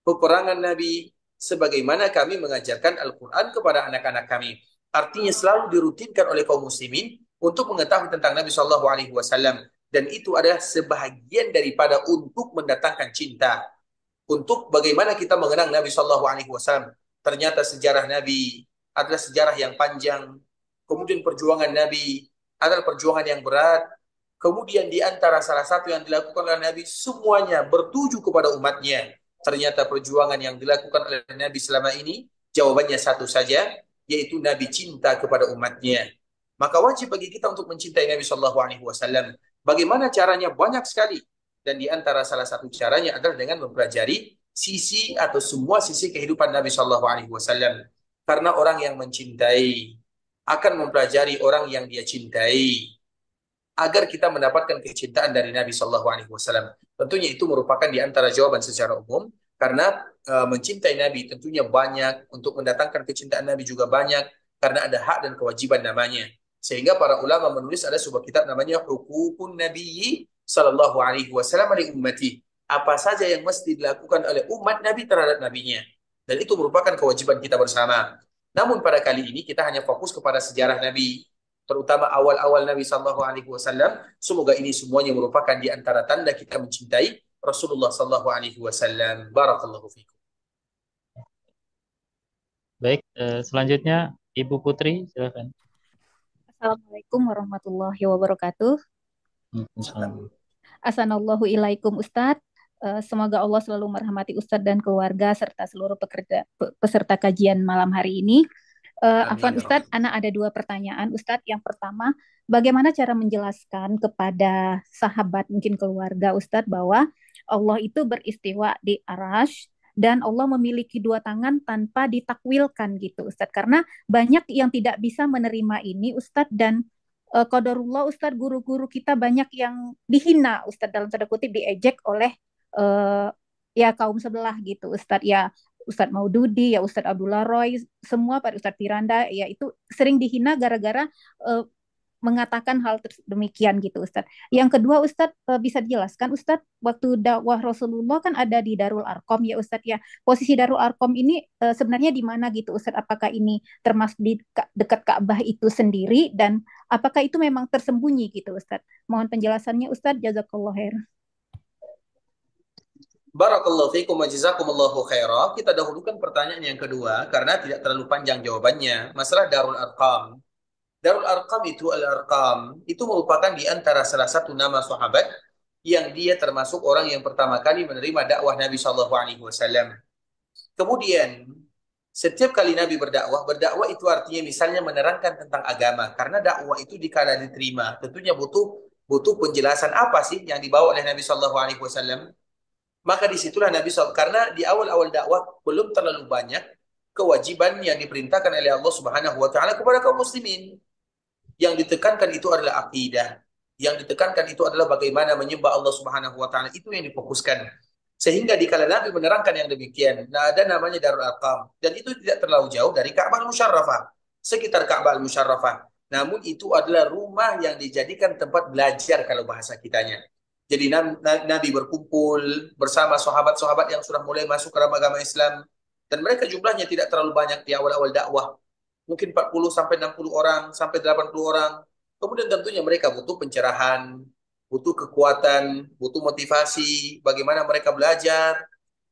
peperangan Nabi, sebagaimana kami mengajarkan Al-Quran kepada anak-anak kami. Artinya selalu dirutinkan oleh kaum muslimin untuk mengetahui tentang Nabi Shallallahu Alaihi Wasallam, dan itu adalah sebahagian daripada untuk mendatangkan cinta, untuk bagaimana kita mengenang Nabi Shallallahu Alaihi Wasallam. Ternyata sejarah Nabi adalah sejarah yang panjang, kemudian perjuangan Nabi adalah perjuangan yang berat, kemudian di antara salah satu yang dilakukan oleh Nabi semuanya bertuju kepada umatnya. Ternyata perjuangan yang dilakukan oleh Nabi selama ini jawabannya satu saja, yaitu Nabi cinta kepada umatnya. Maka wajib bagi kita untuk mencintai Nabi Shallallahu Alaihi Wasallam. Bagaimana caranya? Banyak sekali. Dan di antara salah satu caranya adalah dengan mempelajari sisi atau semua sisi kehidupan Nabi Shallallahu Alaihi Wasallam. Karena orang yang mencintai akan mempelajari orang yang dia cintai, agar kita mendapatkan kecintaan dari Nabi Shallallahu Alaihi Wasallam. Tentunya itu merupakan di antara jawaban secara umum. Karena mencintai Nabi tentunya banyak, untuk mendatangkan kecintaan Nabi juga banyak, karena ada hak dan kewajiban namanya. Sehingga para ulama menulis ada sebuah kitab namanya Hukukun Nabiyyi Sallallahu Alaihi Wasallam li ummati. Apa saja yang mesti dilakukan oleh umat Nabi terhadap nabinya. Dan itu merupakan kewajiban kita bersama. Namun pada kali ini kita hanya fokus kepada sejarah Nabi, terutama awal-awal Nabi Sallallahu Alaihi Wasallam. Semoga ini semuanya merupakan di antara tanda kita mencintai Rasulullah Sallallahu Alaihi Wasallam. Barakallahu fikum. Baik, selanjutnya Ibu Putri, silakan. Assalamualaikum warahmatullahi wabarakatuh. Waalaikumsalam. Assalamualaikum ilaikum Ustadz. Semoga Allah selalu merahmati Ustadz dan keluarga serta seluruh peserta kajian malam hari ini. Afwan Ustadz, Ana ada dua pertanyaan Ustadz. Yang pertama, bagaimana cara menjelaskan kepada sahabat, mungkin keluarga Ustadz, bahwa Allah itu beristiwa di Arasy dan Allah memiliki dua tangan tanpa ditakwilkan gitu Ustadz. Karena banyak yang tidak bisa menerima ini Ustadz, dan qadarullah Ustadz, guru-guru kita banyak yang dihina Ustadz, dalam tanda kutip diejek oleh ya kaum sebelah gitu Ustadz. Ya Ustadz Maududi, ya Ustadz Abdullah Roy, semua pada Ustadz Firanda, ya itu sering dihina gara-gara mengatakan hal demikian gitu Ustadz. Yang kedua Ustadz, bisa dijelaskan Ustadz, waktu dakwah Rasulullah kan ada di Darul Arqam ya Ustadz ya. Posisi Darul Arqam ini sebenarnya di mana gitu Ustadz? Apakah ini termasuk di dekat Ka'bah itu sendiri, dan apakah itu memang tersembunyi gitu Ustadz? Mohon penjelasannya Ustadz, jazakallah khair. Barakallahu fiikum wa jazakumullahu khaira. Kita dahulukan pertanyaan yang kedua karena tidak terlalu panjang jawabannya. Masalah Darul Arqam. Darul Arqam itu Al-Arqam itu merupakan di antara salah satu nama sahabat yang dia termasuk orang yang pertama kali menerima dakwah Nabi Shallallahu Alaihi Wasallam. Kemudian setiap kali Nabi berdakwah, berdakwah itu artinya misalnya menerangkan tentang agama. Karena dakwah itu dikala diterima, tentunya butuh penjelasan apa sih yang dibawa oleh Nabi Shallallahu Alaihi Wasallam. Maka disitulah Nabi SAW, karena di awal-awal dakwah belum terlalu banyak kewajiban yang diperintahkan oleh Allah Subhanahu Wa Taala kepada kaum muslimin. Yang ditekankan itu adalah akidah. Yang ditekankan itu adalah bagaimana menyembah Allah Subhanahu Wa Taala. Itu yang difokuskan. Sehingga di kala Nabi menerangkan yang demikian, nah ada namanya Darul Arqam. Dan itu tidak terlalu jauh dari Ka'bah Al-Musyarrafah. Sekitar Ka'bah Al-Musyarrafah. Namun itu adalah rumah yang dijadikan tempat belajar kalau bahasa kitanya. Jadi Nabi berkumpul bersama sahabat-sahabat yang sudah mulai masuk ke dalam agama Islam. Dan mereka jumlahnya tidak terlalu banyak di awal-awal dakwah. Mungkin 40 sampai 60 orang, sampai 80 orang. Kemudian tentunya mereka butuh pencerahan, butuh kekuatan, butuh motivasi, bagaimana mereka belajar.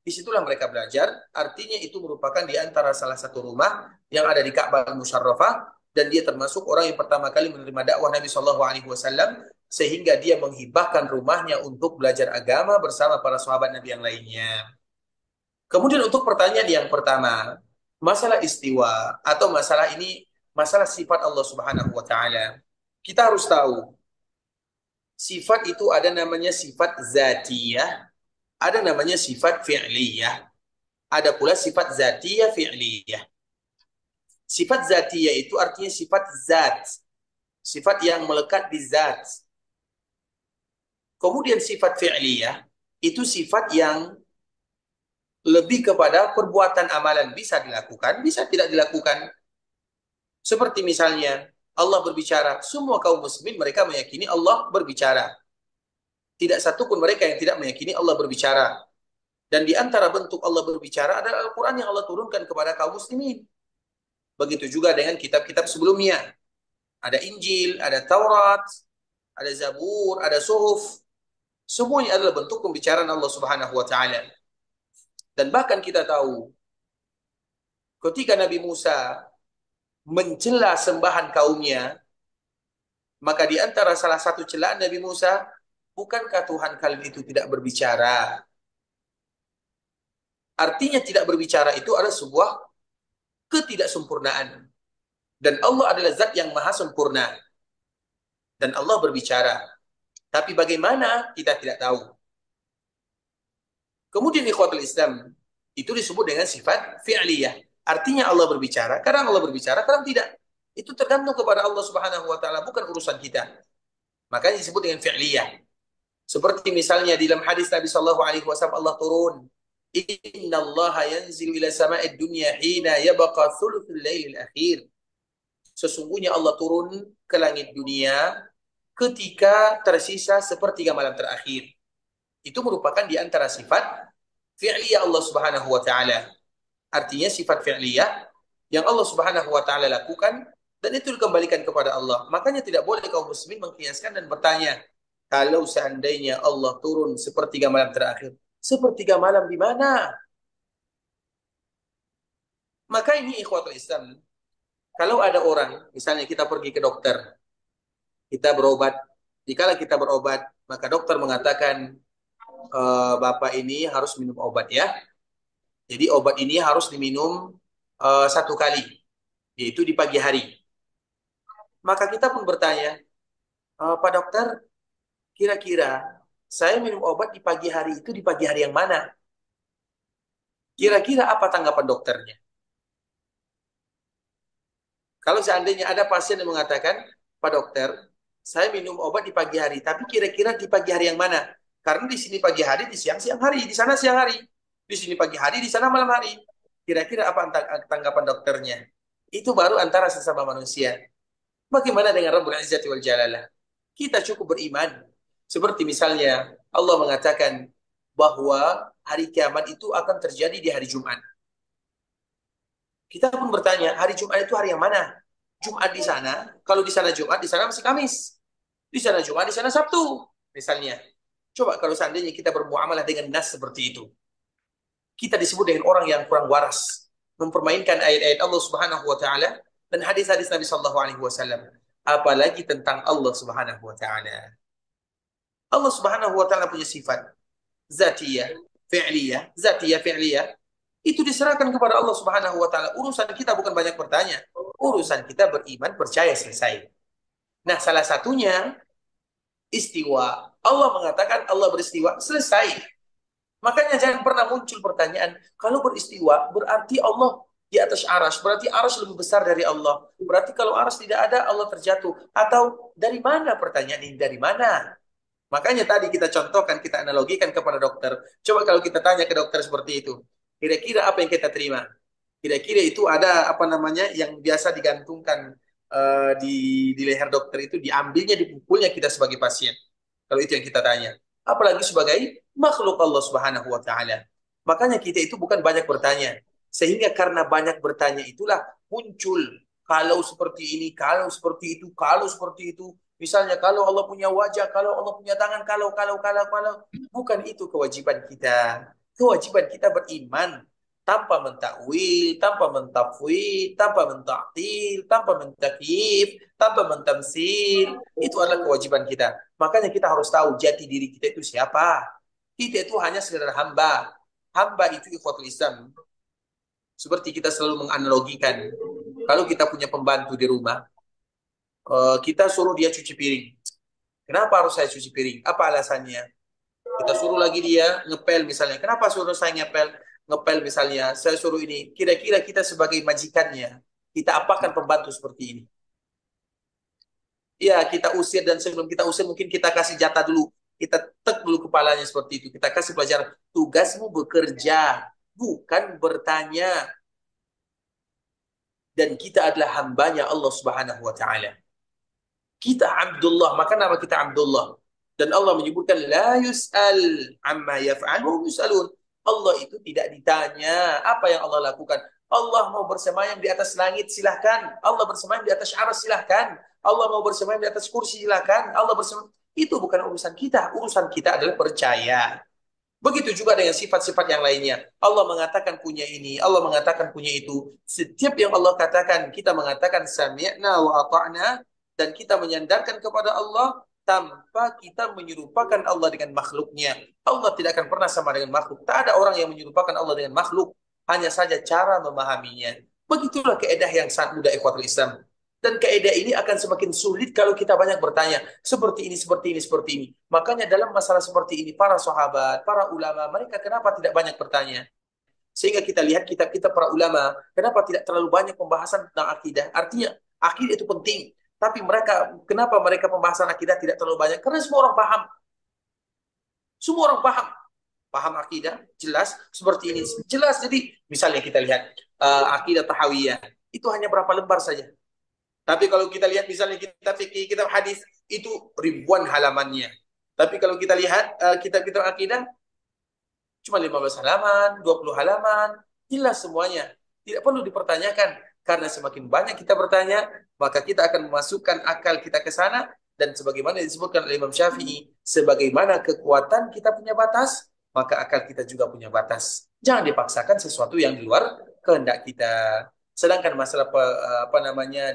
Disitulah mereka belajar, artinya itu merupakan di antara salah satu rumah yang ada di Ka'bah Al-Musyarrafah, dan dia termasuk orang yang pertama kali menerima dakwah Nabi SAW, sehingga dia menghibahkan rumahnya untuk belajar agama bersama para sahabat Nabi yang lainnya. Kemudian untuk pertanyaan yang pertama, masalah istiwa atau masalah ini, masalah sifat Allah Subhanahu wa taala. Kita harus tahu, sifat itu ada namanya sifat zatiyah, ada namanya sifat fi'liyah, ada pula sifat zatiyah fi'liyah. Sifat zatiyah itu artinya sifat zat, sifat yang melekat di zat. Kemudian sifat fi'liyah itu sifat yang lebih kepada perbuatan amalan, bisa dilakukan, bisa tidak dilakukan. Seperti misalnya Allah berbicara, semua kaum muslimin mereka meyakini Allah berbicara. Tidak satu pun mereka yang tidak meyakini Allah berbicara. Dan di antara bentuk Allah berbicara adalah Al-Quran yang Allah turunkan kepada kaum muslimin. Begitu juga dengan kitab-kitab sebelumnya. Ada Injil, ada Taurat, ada Zabur, ada Suhuf. Semuanya adalah bentuk pembicaraan Allah Subhanahu wa taala. Dan bahkan kita tahu, ketika Nabi Musa mencela sembahan kaumnya, maka di antara salah satu celaan Nabi Musa, bukankah Tuhan kalian itu tidak berbicara? Artinya tidak berbicara itu adalah sebuah ketidaksempurnaan. Dan Allah adalah zat yang maha sempurna. Dan Allah berbicara. Tapi bagaimana kita tidak tahu. Kemudian ikhwatul Islam, itu disebut dengan sifat fi'liyah. Artinya Allah berbicara, kadang Allah berbicara, kadang tidak. Itu tergantung kepada Allah Subhanahu wa taala, bukan urusan kita. Makanya disebut dengan fi'liyah. Seperti misalnya di dalam hadis Nabi sallallahu alaihi wasallam, Allah turun, "Innallaha yanzilu ila sama'id dunya hina yabqa thuluthul lailil akhir." Sesungguhnya Allah turun ke langit dunia ketika tersisa sepertiga malam terakhir. Itu merupakan di antara sifat fi'liyah Allah Subhanahu wa taala. Artinya sifat fi'liyah yang Allah Subhanahu wa taala lakukan dan itu dikembalikan kepada Allah. Makanya tidak boleh kaum muslimin mengkiaskan dan bertanya, kalau seandainya Allah turun sepertiga malam terakhir, sepertiga malam di mana? Maka ini ikhwatul Islam. Kalau ada orang, misalnya kita pergi ke dokter, kita berobat. Jika kita berobat, maka dokter mengatakan, Bapak ini harus minum obat ya. Jadi obat ini harus diminum 1 kali, yaitu di pagi hari. Maka kita pun bertanya, Pak dokter, kira-kira saya minum obat di pagi hari itu di pagi hari yang mana? Kira-kira apa tanggapan dokternya? Kalau seandainya ada pasien yang mengatakan, Pak dokter, saya minum obat di pagi hari, tapi kira-kira di pagi hari yang mana? Karena di sini pagi hari, di siang hari, di sana siang hari. Di sini pagi hari, di sana malam hari. Kira-kira apa tanggapan dokternya? Itu baru antara sesama manusia. Bagaimana dengan Rabbul Izzati wal Jalalah? Kita cukup beriman. Seperti misalnya Allah mengatakan bahwa hari kiamat itu akan terjadi di hari Jumat. Kita pun bertanya, hari Jumat itu hari yang mana? Jumat di sana, kalau di sana Jumat, di sana masih Kamis. Di sana Jumat, di sana Sabtu, misalnya. Coba kalau seandainya kita bermuamalah dengan nas seperti itu, kita disebut dengan orang yang kurang waras, mempermainkan ayat-ayat Allah Subhanahu wa taala dan hadis-hadis Nabi sallallahu alaihi wasallam. Apalagi tentang Allah Subhanahu wa taala. Allah Subhanahu wa taala punya sifat zatiyah, fi'liyah, zatiyah, fi'liyah. Itu diserahkan kepada Allah Subhanahu wa taala. Urusan kita bukan banyak bertanya. Urusan kita beriman, percaya, selesai. Nah, salah satunya istiwa. Allah mengatakan Allah beristiwa, selesai. Makanya jangan pernah muncul pertanyaan, kalau beristiwa berarti Allah di atas aras, berarti aras lebih besar dari Allah. Berarti kalau aras tidak ada, Allah terjatuh. Atau dari mana pertanyaan ini? Dari mana? Makanya tadi kita contohkan, kita analogikan kepada dokter. Coba kalau kita tanya ke dokter seperti itu, kira-kira apa yang kita terima? Kira-kira itu ada apa namanya yang biasa digantungkan di leher dokter itu, diambilnya, dipukulnya kita sebagai pasien. Kalau itu yang kita tanya. Apalagi sebagai makhluk Allah Subhanahu wa taala. Makanya kita itu bukan banyak bertanya. Sehingga karena banyak bertanya itulah muncul kalau seperti ini, kalau seperti itu, kalau seperti itu. Misalnya kalau Allah punya wajah, kalau Allah punya tangan, kalau. Bukan itu kewajiban kita. Kewajiban kita beriman tanpa mentakwil, tanpa mentafwid, tanpa mentaktil, tanpa mentakif, tanpa mentamsil. Itu adalah kewajiban kita. Makanya kita harus tahu jati diri kita itu siapa. Kita itu hanya sekedar hamba. Hamba itu ikhwatul Islam. Seperti kita selalu menganalogikan. Kalau kita punya pembantu di rumah, kita suruh dia cuci piring. Kenapa harus saya cuci piring? Apa alasannya? Kita suruh lagi dia ngepel misalnya. Kenapa suruh saya ngepel? Ngepel misalnya. Saya suruh ini. Kira-kira kita sebagai majikannya, kita apakan pembantu seperti ini? Ya, kita usir dan sebelum kita usir mungkin kita kasih jatah dulu. Kita tek dulu kepalanya seperti itu. Kita kasih pelajaran. Tugasmu bekerja, bukan bertanya. Dan kita adalah hambanya Allah Subhanahu wa taala. Kita Abdullah, maka nama kita Abdullah. Dan Allah menyebutkan la yus'al amma yaf'al wa yus'alun. Allah itu tidak ditanya apa yang Allah lakukan. Allah mau bersemayam di atas langit, silahkan. Allah bersemayam di atas aras, silahkan. Allah mau bersemayam di atas kursi, silahkan. Allah bersemayam. Itu bukan urusan kita. Urusan kita adalah percaya. Begitu juga dengan sifat-sifat yang lainnya. Allah mengatakan punya ini, Allah mengatakan punya itu. Setiap yang Allah katakan, kita mengatakan sami'na wa ata'na, dan kita menyandarkan kepada Allah tanpa kita menyerupakan Allah dengan makhluknya. Allah tidak akan pernah sama dengan makhluk. Tak ada orang yang menyerupakan Allah dengan makhluk. Hanya saja cara memahaminya. Begitulah keedah yang sangat mudah ikhwatul Islam. Dan kaidah ini akan semakin sulit kalau kita banyak bertanya. Seperti ini, seperti ini, seperti ini. Makanya dalam masalah seperti ini, para sahabat, para ulama, mereka kenapa tidak banyak bertanya? Sehingga kita lihat kitab-kitab para ulama, kenapa tidak terlalu banyak pembahasan tentang akidah? Artinya, akidah itu penting. Tapi kenapa mereka pembahasan akidah tidak terlalu banyak? Karena semua orang paham. Semua orang paham. Paham akidah, jelas. Seperti ini, jelas. Jadi, misalnya kita lihat akidah tahawiyah. Itu hanya berapa lembar saja. Tapi kalau kita lihat misalnya kitab fikih, kitab hadis, itu ribuan halamannya. Tapi kalau kita lihat kitab-kitab akidah, cuma 15 halaman, 20 halaman, jelas semuanya. Tidak perlu dipertanyakan. Karena semakin banyak kita bertanya, maka kita akan memasukkan akal kita ke sana. Dan sebagaimana disebutkan oleh Imam Syafi'i, sebagaimana kekuatan kita punya batas, maka akal kita juga punya batas. Jangan dipaksakan sesuatu yang di luar kehendak kita. Sedangkan masalah apa namanya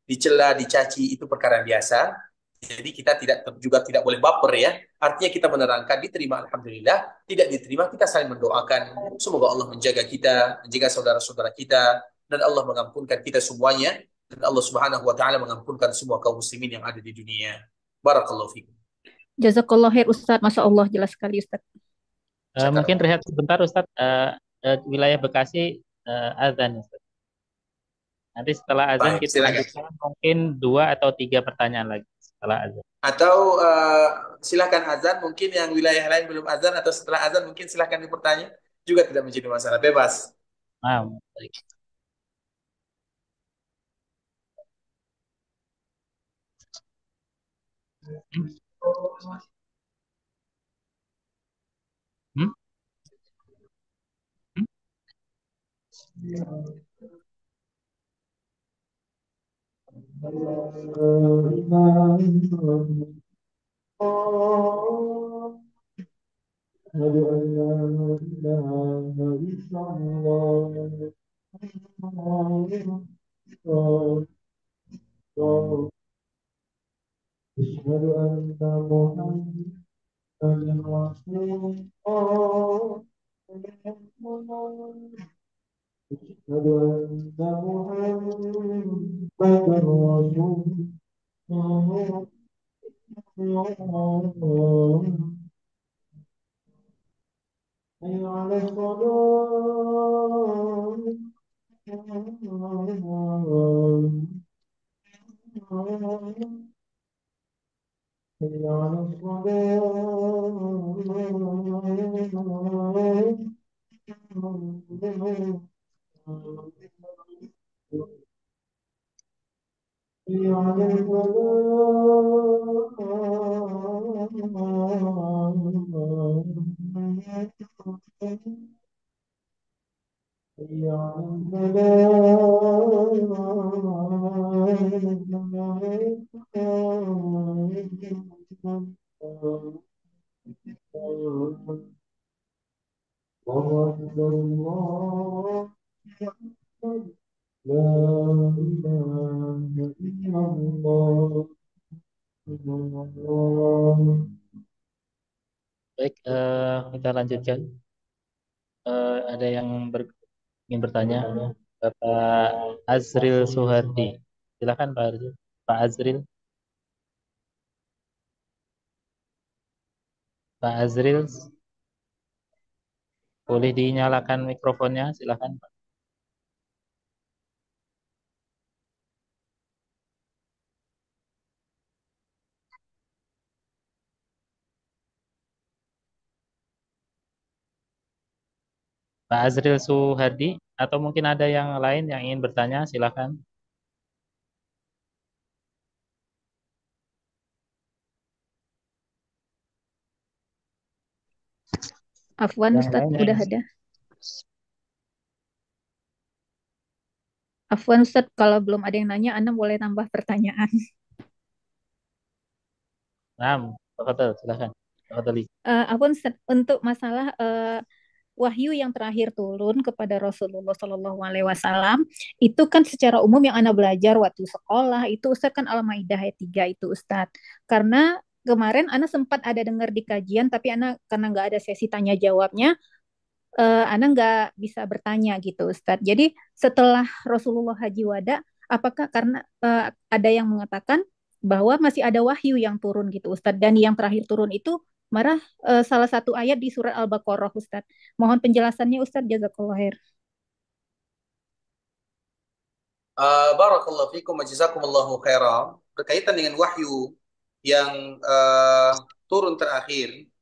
dicela, dicaci itu perkara biasa. Jadi kita juga tidak boleh baper ya. Artinya kita menerangkan diterima alhamdulillah, tidak diterima kita saling mendoakan. Semoga Allah menjaga kita, menjaga saudara-saudara kita, dan Allah mengampunkan kita semuanya, dan Allah Subhanahu wa taala mengampunkan semua kaum muslimin yang ada di dunia. Barakallahu fikum. Jazakallah khair Ustaz, Masya Allah jelas sekali Ustaz. Mungkin rehat sebentar Ustaz. Wilayah Bekasi azan Ustaz. Nanti setelah azan Baik, kita silakan. lanjutkan mungkin 2 atau 3 pertanyaan lagi setelah azan. Atau silakan azan, mungkin yang wilayah lain belum azan, atau setelah azan mungkin silakan dipertanya, juga tidak menjadi masalah, bebas. Baik. Hmm? Hmm? أشهد أن لا إله إلا الله أشهد أن محمدا رسول الله أشهد أن محمدا رسول الله حي على الصلاة حي على الصلاة حي على الفلاح حي على الفلاح الله أكبر الله أكبر لا إله إلا الله الله Baik, kita lanjutkan. Ada yang ingin bertanya, Bapak Azril Suhardi. Silakan Pak Azril. Pak Azril. Pak Azril, boleh dinyalakan mikrofonnya, silakan Pak. Pak Azril Suhardi, atau mungkin ada yang lain yang ingin bertanya, silakan. Afwan Yang Ustadz, lain udah yang ada. Afwan Ustadz, kalau belum ada yang nanya, Anda boleh tambah pertanyaan. Tafadhol, silakan. Tafadholi. Afwan Ustadz, untuk masalah wahyu yang terakhir turun kepada Rasulullah Shallallahu Alaihi Wasallam itu kan secara umum yang Anda belajar waktu sekolah itu Ustadz kan Al-Maidah ayat 3 itu Ustadz. Karena kemarin Anda sempat ada dengar di kajian, tapi Anda karena nggak ada sesi tanya jawabnya, Anda nggak bisa bertanya gitu Ustadz. Jadi setelah Rasulullah Haji Wada, apakah karena ada yang mengatakan bahwa masih ada wahyu yang turun gitu Ustadz, dan yang terakhir turun itu marah salah satu ayat di surat Al-Baqarah Ustadz. Mohon penjelasannya Ustadz, jazakallah khair. Barakallahu fikum wa jazakumullahu khairan. Berkaitan dengan wahyu yang turun terakhir,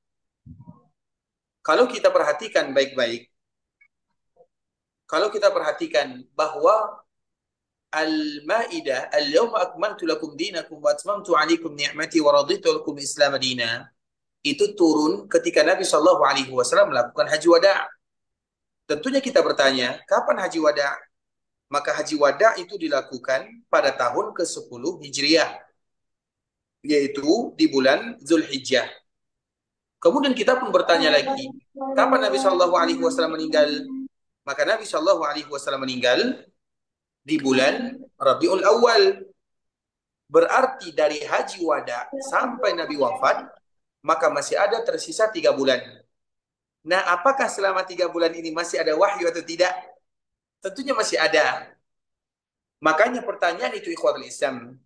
kalau kita perhatikan baik-baik, kalau kita perhatikan bahwa Al-Maidah, Al-yawma akmaltu lakum dinakum wa atmamtu alaikum ni'mati wa raditu lakum Islam dina, itu turun ketika Nabi Shallallahu Alaihi Wasallam melakukan haji wada. Tentunya kita bertanya, kapan haji wada? Maka haji wada itu dilakukan pada tahun ke-10 Hijriah, yaitu di bulan Zulhijjah. Kemudian kita pun bertanya lagi, kapan Nabi Shallallahu Alaihi Wasallam meninggal? Maka Nabi Shallallahu Alaihi Wasallam meninggal di bulan Rabiul Awal. Berarti dari haji wada sampai Nabi wafat, maka masih ada tersisa 3 bulan. Nah, apakah selama 3 bulan ini masih ada wahyu atau tidak? Tentunya masih ada. Makanya pertanyaan itu ikhwatul Islam,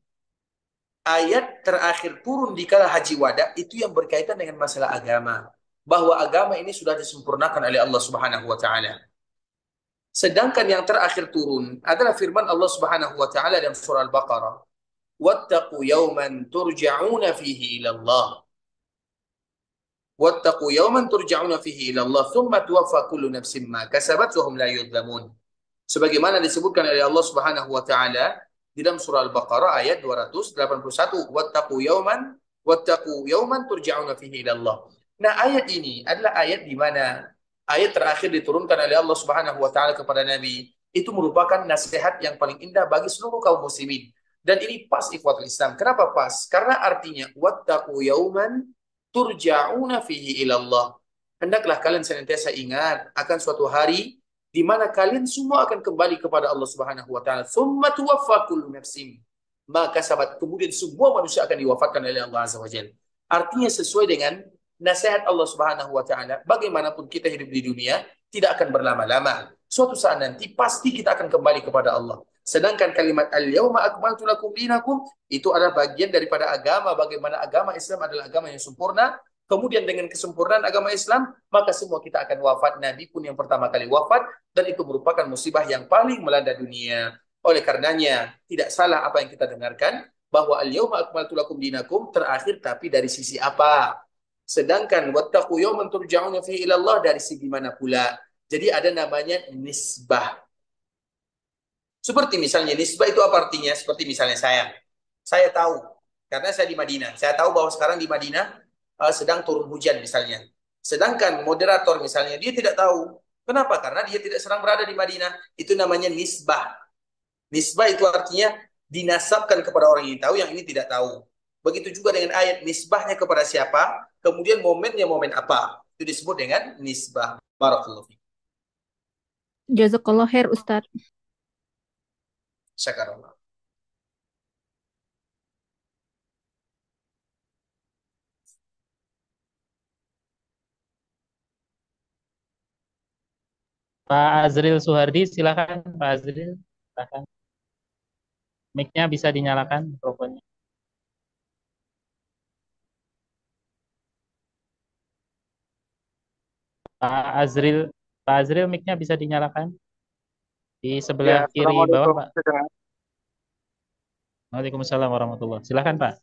ayat terakhir turun di kala haji wada itu yang berkaitan dengan masalah agama. Bahwa agama ini sudah disempurnakan oleh Allah Subhanahu wa taala. Sedangkan yang terakhir turun adalah firman Allah Subhanahu wa taala dalam surah Al-Baqarah, "Wattaqu yawman turja'una fihi ila Allah." Wattaqu yawman turja'una fihi ila Allah, thumma tuwaffa kullu nafsin ma kasabat wa hum la yudzamun. Sebagaimana disebutkan oleh Allah Subhanahu wa taala di dalam surah Al-Baqarah ayat 281, wattaqu yawman turja'una fihi ila Allah. Nah, ayat ini adalah ayat di mana ayat terakhir diturunkan oleh Allah Subhanahu wa taala kepada Nabi. Itu merupakan nasihat yang paling indah bagi seluruh kaum muslimin. Dan ini pas ikhwatul Islam. Kenapa pas? Karena artinya wattaqu yawman turja'una fihi ila Allah. hendaklah kalian senantiasa ingat akan suatu hari di mana kalian semua akan kembali kepada Allah Subhanahu wa taala. Tsumma tuwaffa kullu nafsin ma kasabat. Kemudian semua manusia akan diwafatkan oleh Allah Azza wa Jalla. Artinya sesuai dengan nasihat Allah Subhanahu wa taala, bagaimanapun kita hidup di dunia tidak akan berlama-lama. Suatu saat nanti pasti kita akan kembali kepada Allah. Sedangkan kalimat al-yauma akmaltu lakum dinakum itu adalah bagian daripada agama, bagaimana agama Islam adalah agama yang sempurna. Kemudian dengan kesempurnaan agama Islam, maka semua kita akan wafat. Nabi pun yang pertama kali wafat, dan itu merupakan musibah yang paling melanda dunia. Oleh karenanya, tidak salah apa yang kita dengarkan, bahwa al-yawma akmaltu lakum dinakum terakhir, tapi dari sisi apa? Sedangkan wattaqu yawman turja'una fihi ila Allah, dari segi mana pula? Jadi ada namanya nisbah. Seperti misalnya nisbah itu apa artinya? Seperti misalnya saya tahu karena saya di Madinah. Saya tahu bahwa sekarang di Madinah sedang turun hujan misalnya. Sedangkan moderator misalnya dia tidak tahu. Kenapa? Karena dia tidak sedang berada di Madinah. Itu namanya nisbah. Nisbah itu artinya dinasabkan kepada orang yang tahu, yang ini tidak tahu. Begitu juga dengan ayat, nisbahnya kepada siapa, kemudian momennya momen apa. Itu disebut dengan nisbah. Barakallahu fiik. Jazakallah khair Ustadz. Syakarallah. Pak Azril Suhardi, silakan Pak Azril, silakan. Mic-nya bisa dinyalakan, mikrofonnya. Pak Azril, mic-nya bisa dinyalakan di sebelah Ya, kiri bawah, Assalamualaikum. Pak. Waalaikumsalam warahmatullahi. Silakan, Pak.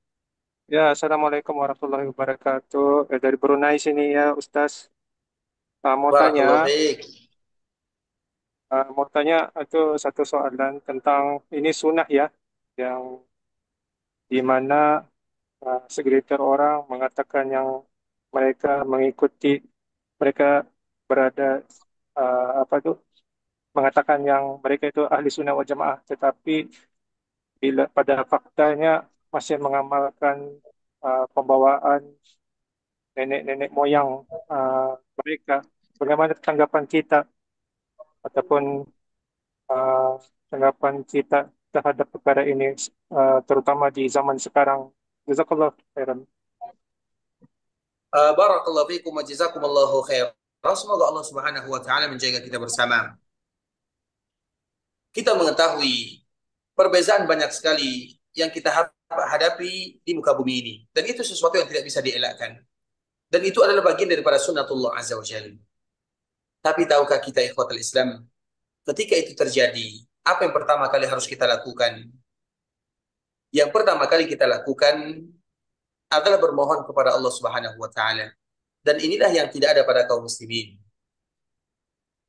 Ya, Assalamualaikum warahmatullahi wabarakatuh. Dari Brunei sini ya, Ustaz. Mau Barakallahu tanya, fiik. itu satu soalan tentang ini sunnah ya, yang di mana segelintir orang mengatakan yang mereka mengikuti, mereka berada apa tuh, mengatakan yang mereka itu ahli sunnah wal jamaah, tetapi bila pada faktanya masih mengamalkan pembawaan nenek-nenek moyang mereka. Bagaimana tanggapan kita ataupun uh, tanggapan kita terhadap perkara ini, terutama di zaman sekarang? Jazakallah khairan. Barakallahu fiikum wa jazakumullahu khair. Semoga Allah Subhanahu wa taala menjaga kita bersama. Kita mengetahui perbezaan banyak sekali yang kita hadapi di muka bumi ini, dan itu sesuatu yang tidak bisa dielakkan. Dan itu adalah bagian daripada sunnatullah azza wa jalla. Tapi tahukah kita ikhwatul Islam, ketika itu terjadi, apa yang pertama kali harus kita lakukan? Yang pertama kali kita lakukan adalah bermohon kepada Allah Subhanahu wa taala. Dan inilah yang tidak ada pada kaum muslimin.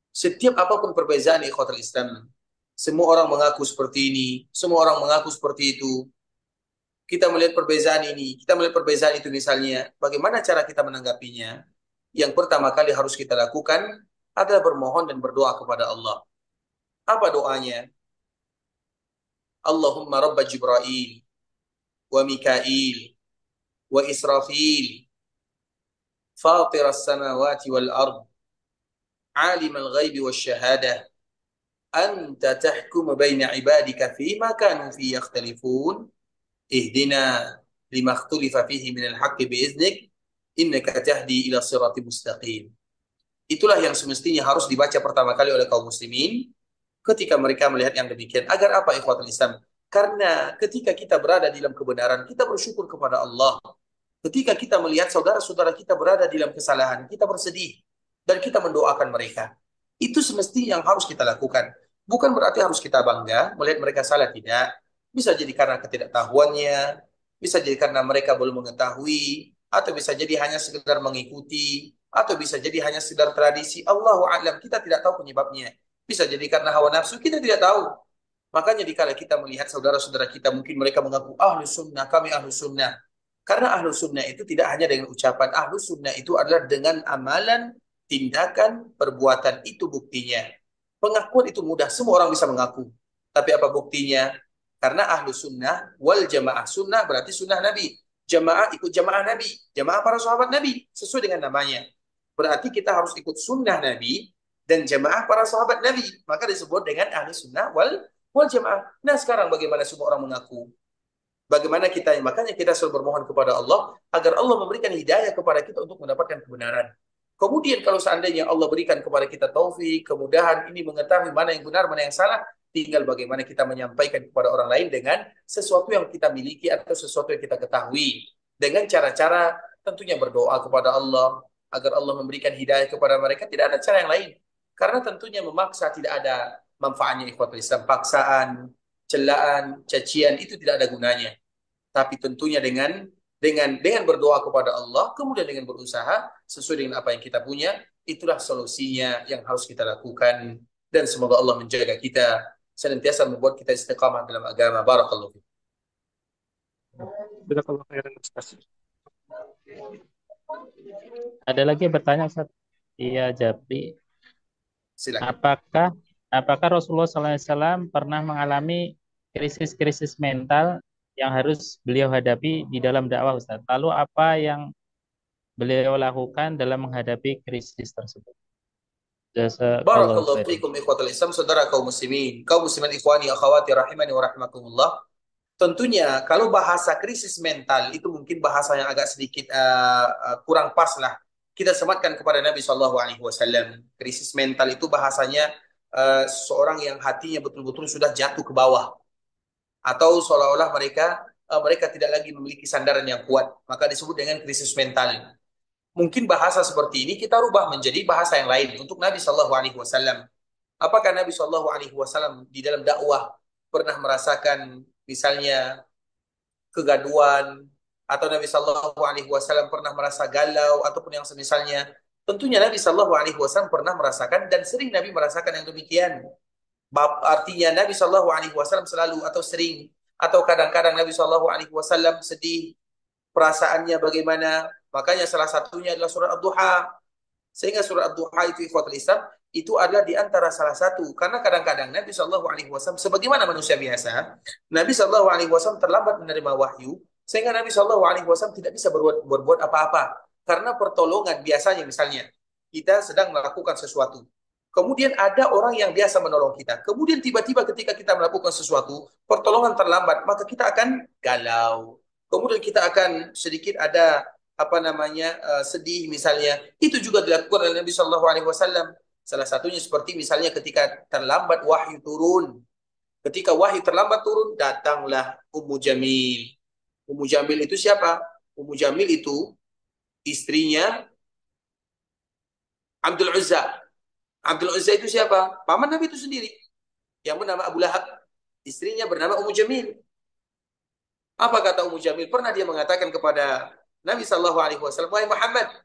Setiap apapun perbezaan ikhwatul Islam, semua orang mengaku seperti ini, semua orang mengaku seperti itu. Kita melihat perbezaan ini, kita melihat perbezaan itu misalnya, bagaimana cara kita menanggapinya? Yang pertama kali harus kita lakukan adalah bermohon dan berdoa kepada Allah. Apa doanya? Allahumma rabba Jibril, wa Mikail, wa Israfil, fatir as-samawati wal ard, alim al-ghaibi wa syahada, anta tahkum baina ibadika fima kanu fi yakhtalifun, ihdina lima ikhtulifa fihi minal haqqi biiznik, innaka tahdi ila sirati mustaqim. Itulah yang semestinya harus dibaca pertama kali oleh kaum muslimin ketika mereka melihat yang demikian. Agar apa ikhwatul Islam? Karena ketika kita berada di dalam kebenaran, kita bersyukur kepada Allah. Ketika kita melihat saudara-saudara kita berada di dalam kesalahan, kita bersedih dan kita mendoakan mereka. Itu semestinya yang harus kita lakukan. Bukan berarti harus kita bangga melihat mereka salah, tidak. Bisa jadi karena ketidaktahuannya, bisa jadi karena mereka belum mengetahui, atau bisa jadi hanya sekedar mengikuti, atau bisa jadi hanya sekedar tradisi. Allahu a'lam, kita tidak tahu penyebabnya. Bisa jadi karena hawa nafsu, kita tidak tahu. Makanya dikala kita melihat saudara-saudara kita, mungkin mereka mengaku ahlu sunnah, kami ahlu sunnah. Karena ahlu sunnah itu tidak hanya dengan ucapan. Ahlu sunnah itu adalah dengan amalan, tindakan, perbuatan. Itu buktinya. Pengakuan itu mudah, semua orang bisa mengaku. Tapi apa buktinya? Karena ahlu sunnah wal jamaah. Sunnah berarti sunnah Nabi. Jamaah ikut jamaah Nabi. Jamaah para sahabat Nabi. Sesuai dengan namanya. Berarti kita harus ikut sunnah Nabi dan jamaah para sahabat Nabi. Maka disebut dengan ahli sunnah wal jamaah. Nah sekarang bagaimana semua orang mengaku? Bagaimana kita, makanya kita selalu bermohon kepada Allah agar Allah memberikan hidayah kepada kita untuk mendapatkan kebenaran. Kemudian kalau seandainya Allah berikan kepada kita taufik, kemudahan ini mengetahui mana yang benar, mana yang salah, tinggal bagaimana kita menyampaikan kepada orang lain dengan sesuatu yang kita miliki atau sesuatu yang kita ketahui. Dengan cara-cara tentunya berdoa kepada Allah agar Allah memberikan hidayah kepada mereka, tidak ada cara yang lain. Karena tentunya memaksa tidak ada manfaatnya ikhwatul Islam, paksaan, celaan, cacian itu tidak ada gunanya. Tapi tentunya dengan berdoa kepada Allah, kemudian dengan berusaha sesuai dengan apa yang kita punya, itulah solusinya yang harus kita lakukan. Dan semoga Allah menjaga kita, senantiasa membuat kita istiqamah dalam agama. Barakallahu fiik. Jazakallah khairan Ustaz. Ada lagi yang bertanya, Ustaz? Iya, Jabri. Silakan. Apakah Rasulullah SAW pernah mengalami krisis-krisis mental yang harus beliau hadapi di dalam dakwah, Ustaz? Lalu apa yang beliau lakukan dalam menghadapi krisis tersebut? Jazakallahu Barakallahu khairan. fiikum ikhwatul Islam, saudara kaum muslimin, kaum muslimin ikhwani akhwati rahimani wa rahmakumullah. Tentunya kalau bahasa krisis mental itu mungkin bahasa yang agak sedikit kurang pas lah. Kita sematkan kepada Nabi Shallallahu Alaihi Wasallam. Krisis mental itu bahasanya seorang yang hatinya betul-betul sudah jatuh ke bawah, atau seolah-olah mereka tidak lagi memiliki sandaran yang kuat, maka disebut dengan krisis mental. Mungkin bahasa seperti ini kita rubah menjadi bahasa yang lain untuk Nabi Shallallahu Alaihi Wasallam. Apakah Nabi Shallallahu Alaihi Wasallam di dalam dakwah pernah merasakan misalnya kegaduan, atau Nabi Shallallahu Alaihi Wasallam pernah merasa galau ataupun yang semisalnya? Tentunya Nabi Shallallahu Alaihi Wasallam pernah merasakan dan sering Nabi merasakan yang demikian. Artinya Nabi Shallallahu Alaihi Wasallam selalu atau sering atau kadang-kadang Nabi Shallallahu Alaihi Wasallam sedih, perasaannya bagaimana? Makanya salah satunya adalah surat Ad-Duha. Sehingga surat Ad-Duha itu ikhwatul Islam itu adalah di antara salah satu, karena kadang-kadang Nabi Shallallahu Alaihi Wasallam sebagaimana manusia biasa, Nabi Shallallahu Alaihi Wasallam terlambat menerima wahyu, sehingga Nabi Shallallahu Alaihi Wasallam tidak bisa berbuat apa-apa karena pertolongan. Biasanya misalnya kita sedang melakukan sesuatu, kemudian ada orang yang biasa menolong kita, kemudian tiba-tiba ketika kita melakukan sesuatu pertolongan terlambat, maka kita akan galau, kemudian kita akan sedikit ada sedih misalnya. Itu juga dilakukan oleh Nabi Shallallahu Alaihi Wasallam. Salah satunya seperti misalnya ketika terlambat wahyu turun. Ketika wahyu terlambat turun, datanglah Ummu Jamil. Ummu Jamil itu siapa? Ummu Jamil itu istrinya Abdul Uzza. Abdul Uzza itu siapa? Paman Nabi itu sendiri, yang bernama Abu Lahab. Istrinya bernama Ummu Jamil. Apa kata Ummu Jamil? Pernah dia mengatakan kepada Nabi Shallallahu Alaihi Wasallam, wahai Muhammad,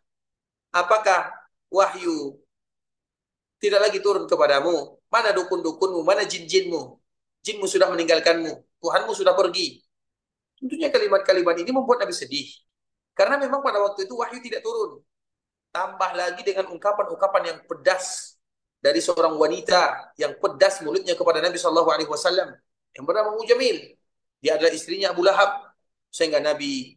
apakah wahyu tidak lagi turun kepadamu? Mana dukun-dukunmu? Mana jin-jinmu? Jinmu sudah meninggalkanmu. Tuhanmu sudah pergi. Tentunya kalimat-kalimat ini membuat Nabi sedih. Karena memang pada waktu itu wahyu tidak turun. Tambah lagi dengan ungkapan-ungkapan yang pedas dari seorang wanita yang pedas mulutnya kepada Nabi Shallallahu Alaihi Wasallam yang bernama Ummu Jamil. Dia adalah istrinya Abu Lahab. Sehingga Nabi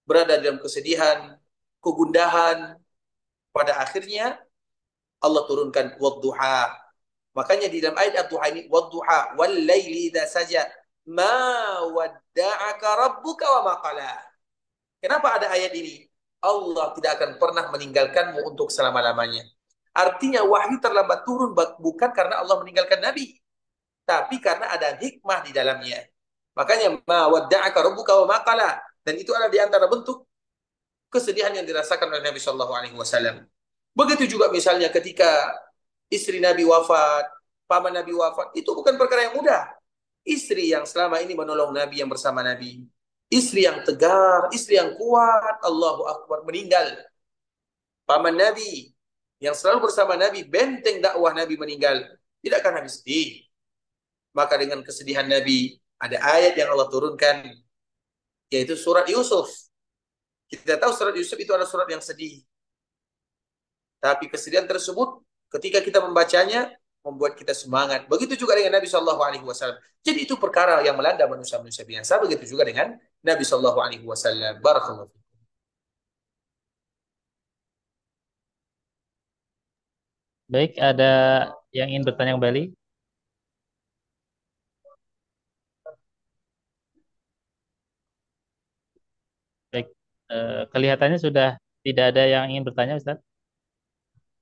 berada dalam kesedihan, kegundahan. Pada akhirnya Allah turunkan wadduha. Makanya di dalam ayat Ad-Duha ini, wadduha wal laili idza saja ma wadda'aka rabbuka wa ma qala. Kenapa ada ayat ini? Allah tidak akan pernah meninggalkanmu untuk selama-lamanya. Artinya wahyu terlambat turun bukan karena Allah meninggalkan Nabi, tapi karena ada hikmah di dalamnya. Makanya ma wadda'aka rabbuka wa ma qala. Dan itu adalah di antara bentuk kesedihan yang dirasakan oleh Nabi Shallallahu Alaihi Wasallam. Begitu juga misalnya ketika istri Nabi wafat, paman Nabi wafat, itu bukan perkara yang mudah. Istri yang selama ini menolong Nabi, yang bersama Nabi, istri yang tegar, istri yang kuat, Allahu Akbar, meninggal. Paman Nabi yang selalu bersama Nabi, benteng dakwah Nabi, meninggal. Tidakkah Nabi sedih? Maka dengan kesedihan Nabi, ada ayat yang Allah turunkan, yaitu surat Yusuf. Kita tahu surat Yusuf itu adalah surat yang sedih. Tapi kesedihan tersebut ketika kita membacanya membuat kita semangat. Begitu juga dengan Nabi Shallallahu Alaihi Wasallam. Jadi itu perkara yang melanda manusia-manusia biasa. Begitu juga dengan Nabi Shallallahu Alaihi Wasallam. Barakallahu. Baik, ada yang ingin bertanya kembali? Baik, kelihatannya sudah tidak ada yang ingin bertanya, Ustaz.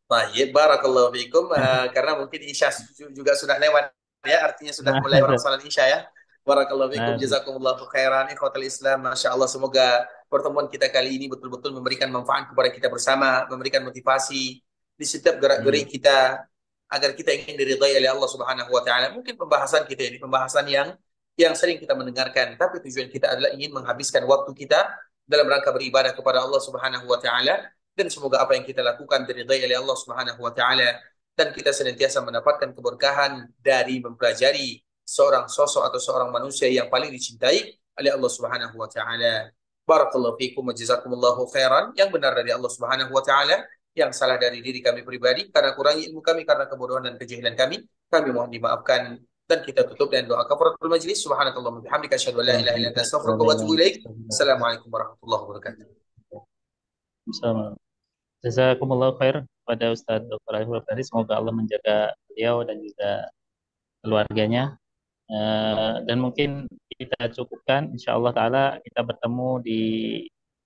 Baik, barakallahu fiikum. Karena mungkin Isya juga sudah lewat ya, artinya sudah Nah, mulai orang salat Isya ya. Barakallahu fiikum, nah, jazakumullahu khairan, ikhwatal Islam. Masya Allah, semoga pertemuan kita kali ini betul-betul memberikan manfaat kepada kita bersama, memberikan motivasi di setiap gerak-gerik kita agar kita ingin diridhai oleh Allah Subhanahu wa taala. Mungkin pembahasan kita ini pembahasan yang sering kita mendengarkan, tapi tujuan kita adalah ingin menghabiskan waktu kita dalam rangka beribadah kepada Allah Subhanahu wa taala, dan semoga apa yang kita lakukan diridhai oleh Allah Subhanahu wa taala, dan kita senantiasa mendapatkan keberkahan dari mempelajari seorang sosok atau seorang manusia yang paling dicintai oleh Allah Subhanahu wa taala. Barakallahu fiikum wa jazakumullahu khairan. Yang benar dari Allah Subhanahu wa taala, yang salah dari diri kami pribadi karena kurang ilmu kami, karena kebodohan dan kejahilan kami mohon dimaafkan. Dan kita tutup dengan doa kafaratul majlis. Subhanakallahumma bihamdika asyhadu an la ilaha illa anta astaghfiruka wa atubu ilaik. Assalamualaikum warahmatullahi wabarakatuh. Assalamualaikum. Jazakumullah khair pada Ustadz Dr. Ariful Bahri. Semoga Allah menjaga beliau dan juga keluarganya. Dan mungkin kita cukupkan, insya Allah Ta'ala kita bertemu di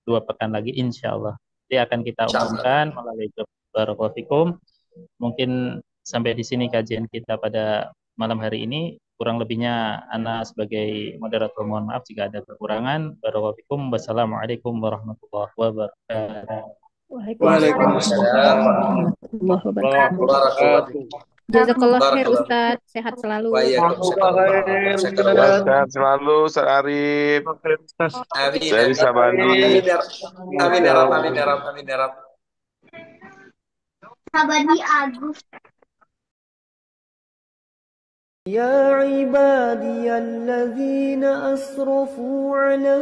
2 pekan lagi, insya Allah. Jadi akan kita umumkan melalui grup Barakallahu Fikum. Mungkin sampai di sini kajian kita pada malam hari ini. Kurang lebihnya Ana sebagai moderator mohon maaf jika ada kekurangan. Barakallahu Fikum. Wassalamualaikum warahmatullahi wabarakatuh. Waalaikumsalam warahmatullahi wabarakatuh. Jazakallah khair Ustaz, sehat selalu. Sehat selalu, Ustaz Arif. Amin. Dari Sabandi. Amin ya Rabb, amin ya Rabb, amin ya Rabb. Sabandi Agus. يا عبادي الذين أسرفوا على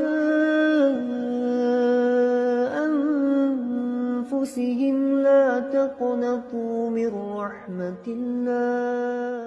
أنفسهم لا تقنطوا من رحمة الله